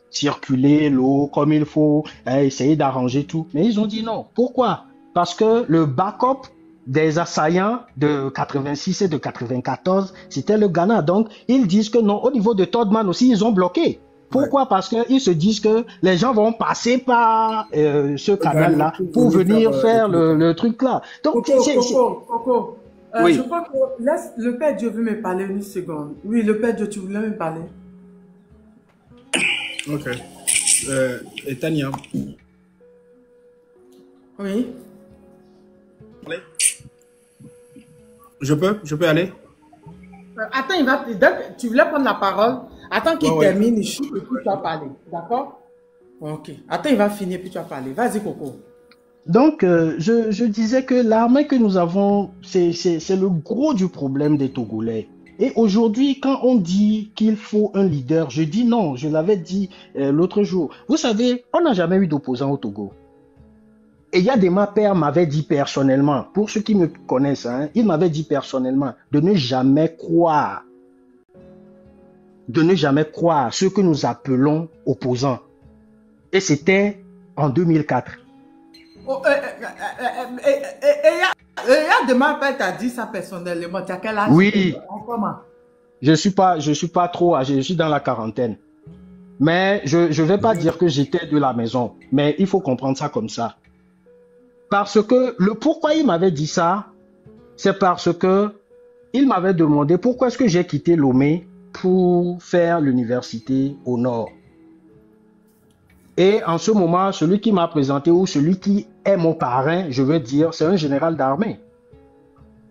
circuler l'eau comme il faut, essayer d'arranger tout. Mais ils ont dit non. Pourquoi? Parce que le backup des assaillants de 86 et de 94, c'était le Ghana. Donc, ils disent que non, au niveau de Todman aussi, ils ont bloqué. Pourquoi? Parce qu'ils se disent que les gens vont passer par ce canal-là pour venir faire le truc là. Donc, Coco, oui. Je crois que laisse le Père Dieu veut me parler une seconde. Oui, le Père Dieu, tu voulais me parler. Ok. Et Tania? Oui. Je peux aller? Attends, tu voulais prendre la parole. Attends qu'il termine, il chute et puis tu vas parler. D'accord? Ok. Attends, il va finir puis tu vas parler. Vas-y, Coco. Donc, je disais que l'armée que nous avons, c'est le gros du problème des Togolais. Et aujourd'hui, quand on dit qu'il faut un leader, je dis non, je l'avais dit l'autre jour. Vous savez, on n'a jamais eu d'opposant au Togo. Et ma père m'avait dit personnellement, pour ceux qui me connaissent, il m'avait dit personnellement de ne jamais croire ce que nous appelons opposants. Et c'était en 2004. Demain, père t'a dit ça personnellement. Tu as quel âge? Oui. Comment? Je suis pas trop âgé, je suis dans la quarantaine. Mais je vais pas dire que j'étais de la maison. Mais il faut comprendre ça comme ça. Parce que pourquoi il m'avait dit ça, c'est parce que il m'avait demandé pourquoi est-ce que j'ai quitté Lomé pour faire l'université au nord. Et en ce moment, celui qui m'a présenté ou celui qui est mon parrain, je veux dire, c'est un général d'armée.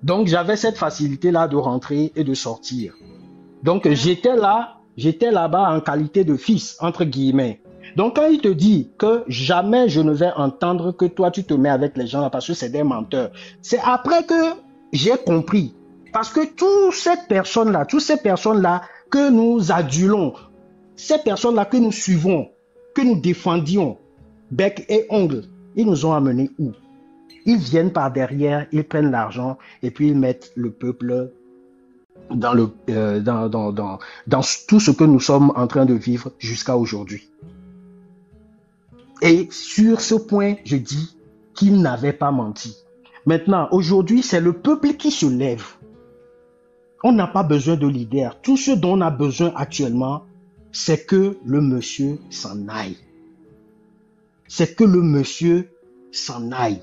Donc j'avais cette facilité-là de rentrer et de sortir. Donc j'étais là-bas en qualité de fils, entre guillemets. Donc quand il te dit que jamais je ne vais entendre que toi tu te mets avec les gens là parce que c'est des menteurs, c'est après que j'ai compris. Parce que toutes ces personnes-là que nous adulons, ces personnes-là que nous suivons, que nous défendions, bec et ongles, ils nous ont amenés où? Ils viennent par derrière, ils prennent l'argent et puis ils mettent le peuple dans tout ce que nous sommes en train de vivre jusqu'à aujourd'hui. Et sur ce point, je dis qu'il n'avait pas menti. Maintenant, aujourd'hui, c'est le peuple qui se lève. On n'a pas besoin de leader. Tout ce dont on a besoin actuellement, c'est que le monsieur s'en aille. C'est que le monsieur s'en aille.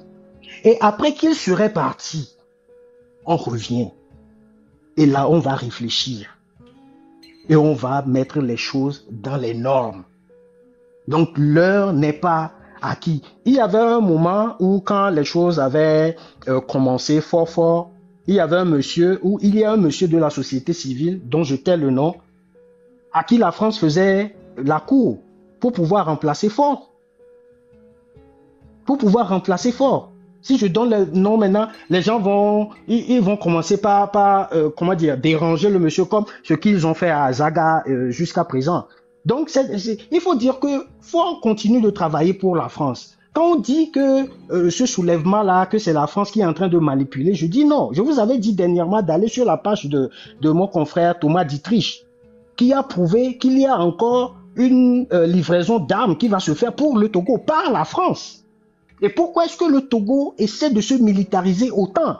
Et après qu'il serait parti, on revient. Et là, on va réfléchir. Et on va mettre les choses dans les normes. Donc, l'heure n'est pas acquis. Il y avait un moment où, quand les choses avaient commencé fort, il y avait un monsieur, ou il y a un monsieur de la société civile, dont je tais le nom, à qui la France faisait la cour pour pouvoir remplacer Faure. Pour pouvoir remplacer Faure. Si je donne le nom maintenant, les gens vont commencer par comment dire, déranger le monsieur comme ce qu'ils ont fait à Zaga jusqu'à présent. Donc, il faut dire que Faure continue de travailler pour la France. Quand on dit que ce soulèvement-là, que c'est la France qui est en train de manipuler, je dis non. Je vous avais dit dernièrement d'aller sur la page de mon confrère Thomas Dietrich, qui a prouvé qu'il y a encore une livraison d'armes qui va se faire pour le Togo par la France. Et pourquoi est-ce que le Togo essaie de se militariser autant?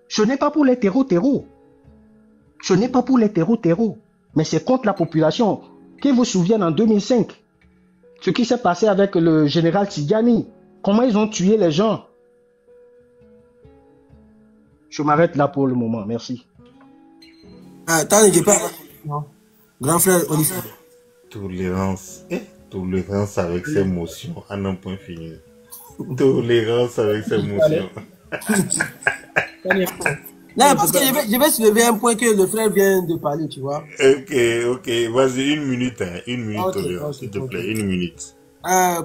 Ce n'est pas pour les terreaux. Ce n'est pas pour les terreaux. Mais c'est contre la population. Qui vous souviennent en 2005, ce qui s'est passé avec le général Tigani, comment ils ont tué les gens. Je m'arrête là pour le moment, merci. Attends, grand frère Olivier. Tolérance avec ses émotions, à un point fini. Tolérance avec ses émotions. Non, parce que je vais soulever un point que le frère vient de parler, tu vois. Ok, vas-y, une minute, tolérance, s'il te plaît, une minute.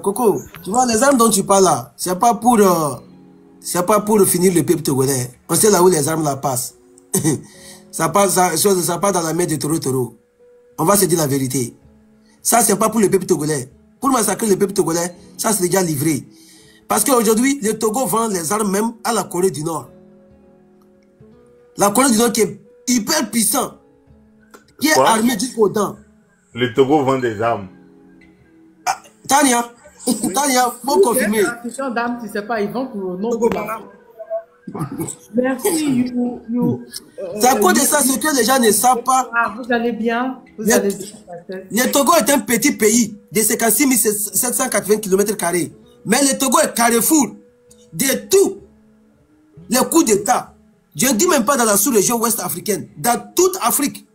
Coco, tu vois, les armes dont tu parles là, c'est pas pour finir le peuple togolais. On sait là où les armes là passent. ça passe dans la main de Toro. On va se dire la vérité. Ça, c'est pas pour le peuple togolais. Pour massacrer le peuple togolais, ça c'est déjà livré. Parce qu'aujourd'hui, le Togo vend les armes même à la Corée du Nord. La Corée du Nord qui est hyper puissant, qui est armée jusqu'aux dents. Le Togo vend des armes. Tania, faut confirmer. La question d'armes, tu sais pas, ils vont pour le nom de la... Merci, c'est à cause de ça, ce que les gens ne savent pas. Vous allez bien? Le Togo est un petit pays de 56 780 km². Mais le Togo est carrefour de tous les coups d'État. Je ne dis même pas dans la sous-région ouest africaine. Dans toute Afrique,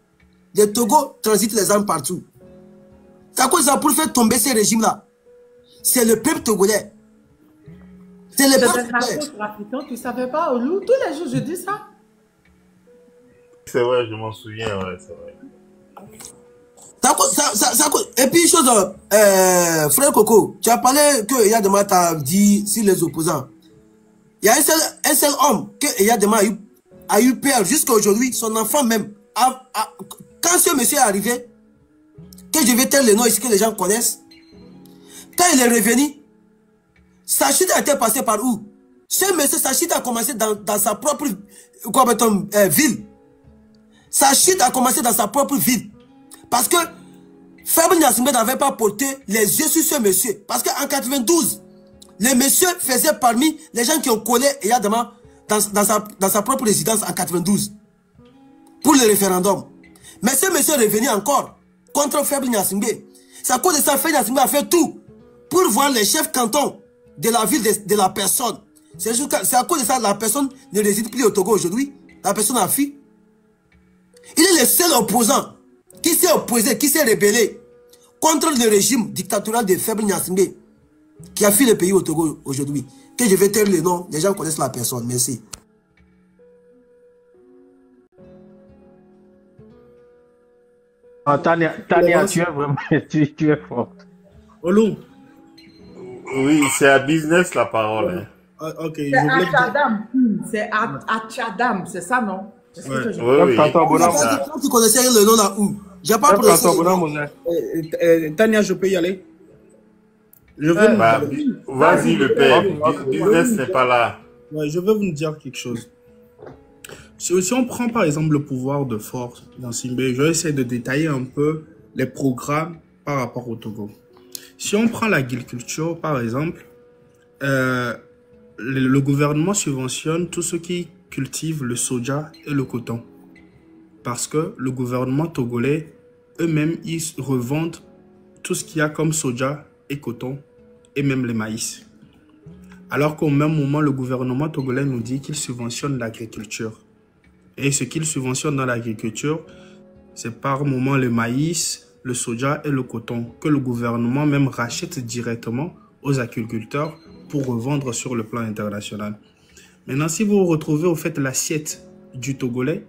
le Togo transite les armes partout. C'est à cause de ça, pour faire tomber ces régimes-là. C'est le peuple togolais. C'est le peuple togolais. Tu ne savais pas, Olou? Tous les jours, je dis ça. C'est vrai, je m'en souviens, ouais, c'est vrai. Et puis, chose, frère Coco, tu as parlé que Eyadema t'a dit sur les opposants. Il y a un seul homme que Eyadema a eu peur jusqu'à aujourd'hui, son enfant même. Quand ce monsieur est arrivé, que je vais taire le nom ici que les gens connaissent, quand il est revenu, sa chute a été passée par où? Ce monsieur, sa chute a commencé dans sa propre ville. Sa chute a commencé dans sa propre ville. Parce que Fabre Gnassingbé n'avait pas porté les yeux sur ce monsieur. Parce qu'en 92, le monsieur faisait parmi les gens qui ont collé Eyadema dans sa propre résidence en 92. Pour le référendum. Mais ce monsieur est revenu encore contre Fabre Gnassingbé. C'est à cause de ça que Fabre Gnassingbé a fait tout pour voir les chefs cantons de la ville de la personne. C'est à cause de ça que la personne ne réside plus au Togo aujourd'hui. La personne a fui. Il est le seul opposant qui s'est opposé, qui s'est rébellé contre le régime dictatorial de Fabre Gnassingbé qui a fui le pays au Togo aujourd'hui. Que je vais taire le nom, les gens connaissent la personne. Merci. Tania, tu es vraiment tu es fort. Olou. Oui, c'est à business la parole. Ok. C'est Achadam. C'est Achadam, c'est ça, non? Oui. Quand tu connaissais le nom là où? J'ai pas prononcé. Tania, je peux y aller? Vas-y, le père. Business n'est pas là. Ouais, je veux vous dire quelque chose. Si on prend par exemple le pouvoir de force dans Simbé, je vais essayer de détailler un peu les programmes par rapport au Togo. Si on prend l'agriculture par exemple, le gouvernement subventionne tous ceux qui cultivent le soja et le coton. Parce que le gouvernement togolais, eux-mêmes, ils revendent tout ce qu'il y a comme soja et coton et même les maïs. Alors qu'au même moment, le gouvernement togolais nous dit qu'il subventionne l'agriculture. Et ce qu'il subventionne dans l'agriculture, c'est par moment le maïs, le soja et le coton que le gouvernement même rachète directement aux agriculteurs pour revendre sur le plan international. Maintenant, si vous retrouvez au fait l'assiette du Togolais,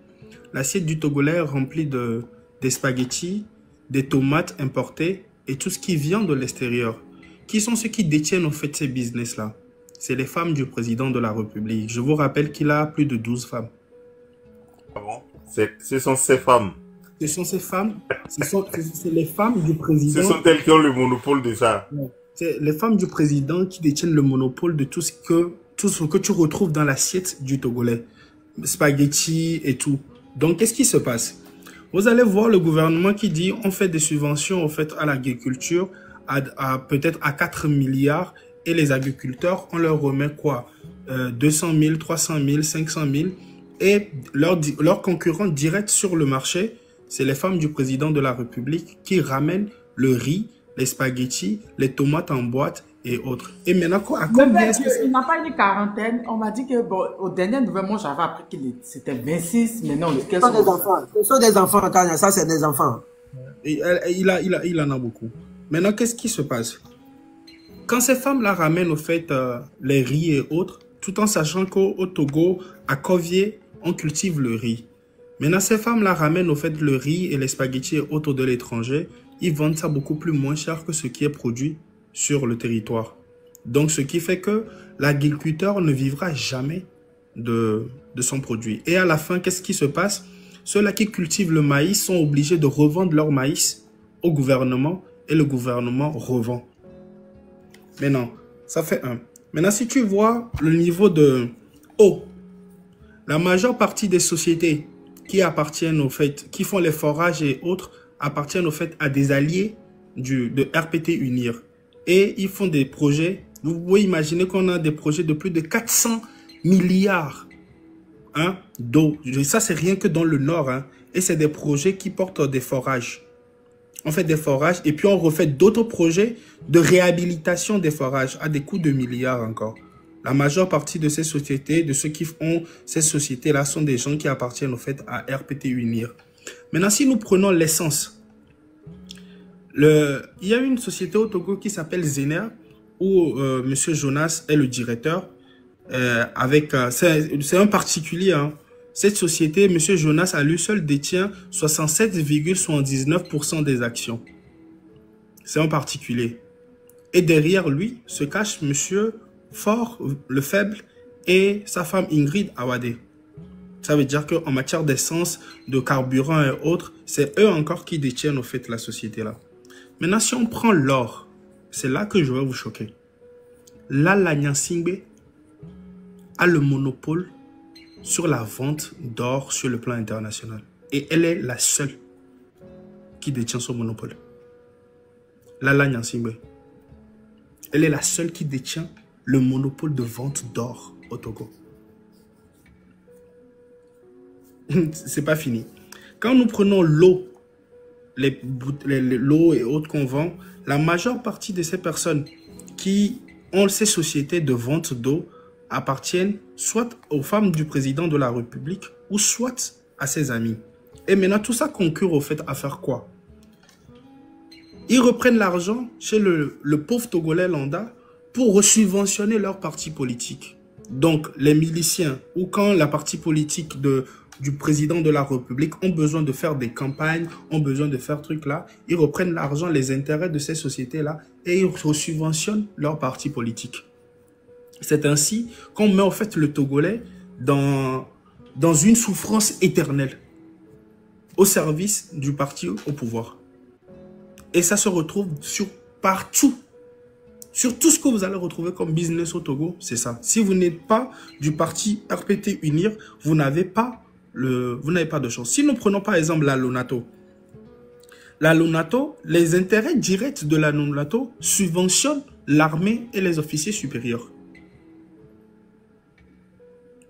l'assiette du Togolais est remplie des spaghettis, des tomates importées et tout ce qui vient de l'extérieur. Qui sont ceux qui détiennent au fait ces business-là? C'est les femmes du président de la République. Je vous rappelle qu'il a plus de 12 femmes. Ah bon? Ce sont ces femmes. Ce sont ces femmes, c'est les femmes du président. Ce sont elles qui ont le monopole de ça. C'est les femmes du président qui détiennent le monopole de tout ce que tu retrouves dans l'assiette du Togolais. Spaghettis et tout. Donc, qu'est-ce qui se passe? Vous allez voir le gouvernement qui dit on fait des subventions en fait, à l'agriculture peut-être à 4 milliards et les agriculteurs, on leur remet quoi? 200 000, 300 000, 500 000 et leur concurrent direct sur le marché, c'est les femmes du président de la République qui ramènent le riz, les spaghettis, les tomates en boîte et autres. Et maintenant, à combien est-ce que il n'a pas une quarantaine. On m'a dit que bon, au dernier nouvellement, j'avais appris qu'il c'était 26. Maintenant, ce sont des enfants. Ce sont des enfants, Kanya. Ça, c'est des enfants. Et il en a beaucoup. Maintenant, qu'est-ce qui se passe? Quand ces femmes-là ramènent au fait les riz et autres, tout en sachant qu'au Togo, à Kovié, on cultive le riz. Maintenant, ces femmes-là ramènent au fait le riz et les spaghettis et autres de l'étranger. Ils vendent ça beaucoup plus moins cher que ce qui est produit sur le territoire. Donc, ce qui fait que l'agriculteur ne vivra jamais de son produit. Et à la fin, qu'est-ce qui se passe? Ceux-là qui cultivent le maïs sont obligés de revendre leur maïs au gouvernement et le gouvernement revend. Maintenant, ça fait un. Maintenant, si tu vois le niveau de eau, la majeure partie des sociétés qui appartiennent au fait, qui font les forages et autres, appartiennent au fait à des alliés de RPT Unir. Et ils font des projets. Vous pouvez imaginer qu'on a des projets de plus de 400 milliards d'eau. Ça, c'est rien que dans le nord. Et c'est des projets qui portent des forages. On fait des forages et puis on refait d'autres projets de réhabilitation des forages à des coûts de milliards encore. La majeure partie de ces sociétés, de ceux qui font ces sociétés-là, sont des gens qui appartiennent au fait à RPT Unir. Maintenant, si nous prenons l'essence, il y a une société au Togo qui s'appelle Zener, où M. Jonas est le directeur. C'est un particulier. Cette société, M. Jonas, à lui seul détient 67,79% des actions. C'est un particulier. Et derrière lui se cache M. Fort, le faible, et sa femme Ingrid Awade. Ça veut dire qu'en matière d'essence, de carburant et autres, c'est eux encore qui détiennent au fait la société-là. Maintenant, si on prend l'or, c'est là que je vais vous choquer. L'Alliance Singbe a le monopole sur la vente d'or sur le plan international. Et elle est la seule qui détient son monopole. L'Alliance Singbe. Elle est la seule qui détient le monopole de vente d'or au Togo. C'est pas fini. Quand nous prenons l'eau, l'eau et autres qu'on vend, la majeure partie de ces personnes qui ont ces sociétés de vente d'eau appartiennent soit aux femmes du président de la République ou soit à ses amis. Et maintenant, tout ça concure au fait à faire quoi? Ils reprennent l'argent chez le pauvre Togolais lambda pour subventionner leur parti politique. Donc, les miliciens ou quand la partie politique du président de la République ont besoin de faire des campagnes, ont besoin de faire trucs là, ils reprennent l'argent, les intérêts de ces sociétés-là et ils subventionnent leur parti politique. C'est ainsi qu'on met en fait le Togolais dans une souffrance éternelle au service du parti au pouvoir. Et ça se retrouve partout. Sur tout ce que vous allez retrouver comme business au Togo, c'est ça. Si vous n'êtes pas du parti RPT Unir, vous n'avez pas vous n'avez pas de chance. Si nous prenons par exemple la Lonato, les intérêts directs de la Lonato subventionnent l'armée et les officiers supérieurs.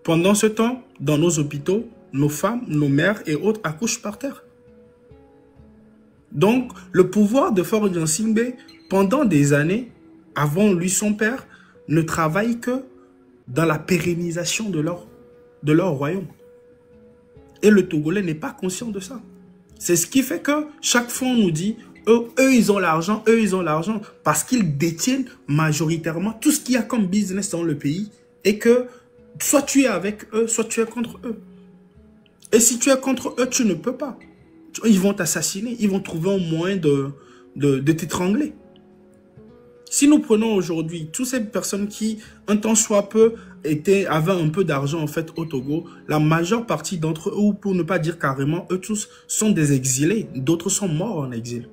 Pendant ce temps, dans nos hôpitaux, nos femmes, nos mères et autres accouchent par terre. Donc, le pouvoir de Faure Gnassingbé, pendant des années, avant lui, son père, ne travaille que dans la pérennisation de leur royaume. Et le Togolais n'est pas conscient de ça. C'est ce qui fait que chaque fois on nous dit, eux ils ont l'argent, parce qu'ils détiennent majoritairement tout ce qu'il y a comme business dans le pays et que soit tu es avec eux, soit tu es contre eux. Et si tu es contre eux, tu ne peux pas. Ils vont t'assassiner, ils vont trouver un moyen de t'étrangler. Si nous prenons aujourd'hui toutes ces personnes qui, un temps soit peu, avaient un peu d'argent en fait au Togo, la majeure partie d'entre eux, ou pour ne pas dire carrément, eux tous sont des exilés. D'autres sont morts en exil.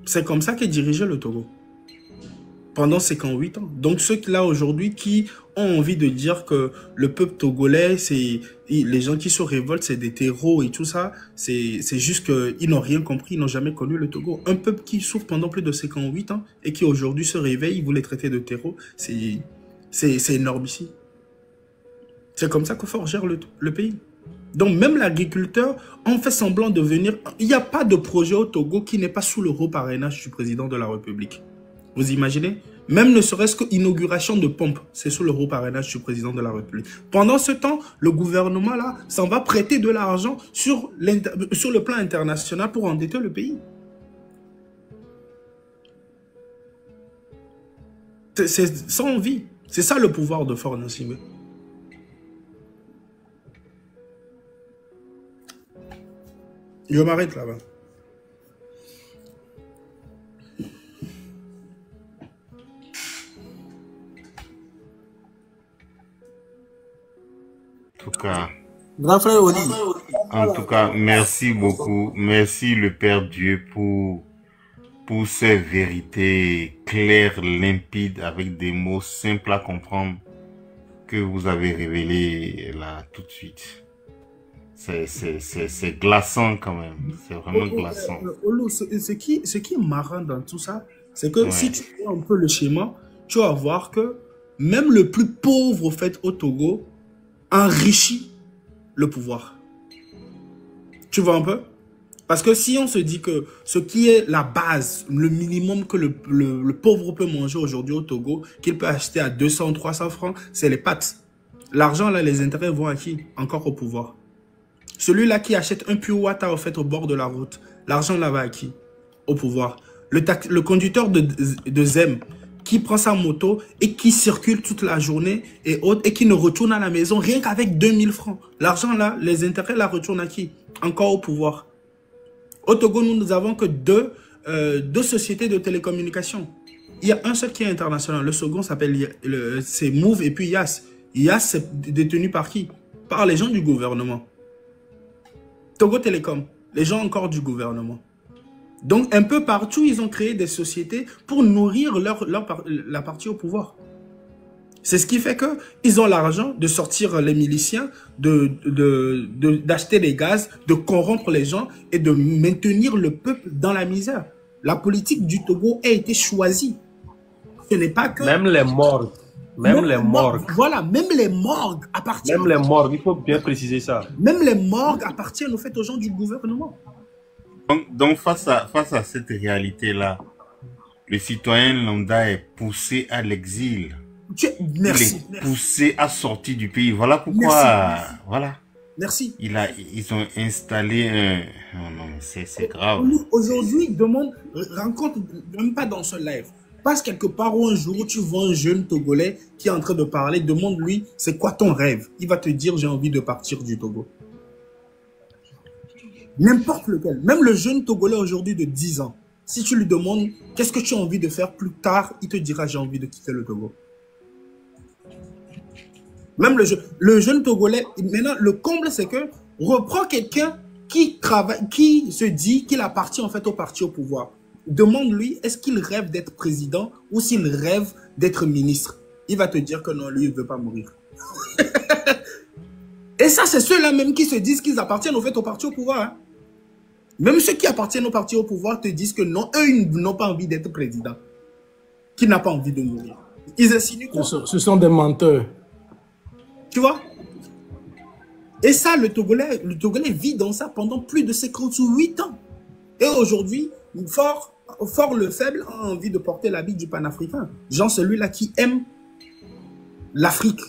C'est comme ça qu'est dirigé le Togo. Pendant 58 ans. Donc ceux là aujourd'hui qui ont envie de dire que le peuple togolais, c'est les gens qui se révoltent, c'est des terreaux et tout ça, c'est juste qu'ils n'ont rien compris, ils n'ont jamais connu le Togo. Un peuple qui souffre pendant plus de 58 ans et qui aujourd'hui se réveille, vous les traitez de terreaux, c'est énorme ici. C'est comme ça que Faure gère le pays. Donc même l'agriculteur, on fait semblant de venir. Il n'y a pas de projet au Togo qui n'est pas sous le haut parrainage du président de la République. Vous imaginez? Même ne serait-ce qu'inauguration de pompes, c'est sous le haut parrainage du président de la République. Pendant ce temps, le gouvernement là s'en va prêter de l'argent sur le plan international pour endetter le pays. C'est sans envie. C'est ça le pouvoir de Faure Gnassingbé. Je m'arrête là-bas. En tout cas, merci beaucoup. Merci le Père Dieu pour ces vérités claires, limpides, avec des mots simples à comprendre que vous avez révélés là tout de suite. C'est glaçant quand même. C'est vraiment glaçant. Ce qui est marrant dans tout ça, c'est que si tu vois un peu le schéma, tu vas voir que même le plus pauvre au fait au Togo enrichit le pouvoir. Tu vois un peu? Parce que si on se dit que ce qui est la base, le minimum que le pauvre peut manger aujourd'hui au Togo, qu'il peut acheter à 200, 300 francs, c'est les pâtes. L'argent là, les intérêts vont à qui? Encore au pouvoir. Celui-là qui achète un pure water au fait au bord de la route, l'argent là va à qui? Au pouvoir. Le conducteur de Zem qui prend sa moto et qui circule toute la journée et autres et qui ne retourne à la maison rien qu'avec 2000 francs. L'argent là, les intérêts là retournent à qui? Encore au pouvoir. Au Togo, nous n'avons que deux sociétés de télécommunications. Il y a un seul qui est international. Le second s'appelle, c'est Move et puis Yas. Yas, c'est détenu par qui? Par les gens du gouvernement. Togo Télécom, les gens encore du gouvernement. Donc, un peu partout, ils ont créé des sociétés pour nourrir la partie au pouvoir. C'est ce qui fait qu'ils ont l'argent de sortir les miliciens, d'acheter des gaz, de corrompre les gens et de maintenir le peuple dans la misère. La politique du Togo a été choisie. Ce n'est pas que... Même les morgues. Même les morgues. Voilà, même les morgues appartiennent... Même les morgues, il faut bien préciser ça. Même les morgues appartiennent au fait aux gens du gouvernement. Donc face à cette réalité-là, le citoyen lambda est poussé à l'exil. Merci. Il est poussé à sortir du pays. Voilà pourquoi... Merci. Voilà. Merci. Ils ont installé un... Non, c'est grave. Aujourd'hui, rencontre, même pas dans ce live, passe quelque part où un jour où tu vois un jeune Togolais qui est en train de parler, demande-lui, c'est quoi ton rêve? Il va te dire, j'ai envie de partir du Togo. N'importe lequel. Même le jeune Togolais aujourd'hui de 10 ans, si tu lui demandes, qu'est-ce que tu as envie de faire plus tard, il te dira, j'ai envie de quitter le Togo. Même le jeune Togolais, maintenant, le comble, c'est que reprend quelqu'un qui travaille, qui se dit qu'il appartient en fait au parti au pouvoir. Demande-lui, est-ce qu'il rêve d'être président ou s'il rêve d'être ministre? Il va te dire que non, lui, il ne veut pas mourir. Et ça, c'est ceux-là même qui se disent qu'ils appartiennent au fait au parti au pouvoir. Hein. Même ceux qui appartiennent au parti au pouvoir te disent que non, eux, ils n'ont pas envie d'être président. Qui n'a pas envie de mourir. Ils insinuent quoi? Ce sont des menteurs. Tu vois? Et ça, le Togolais vit dans ça pendant plus de 58 ans. Et aujourd'hui, fort le faible a envie de porter l'habit du panafricain. Genre celui-là qui aime l'Afrique.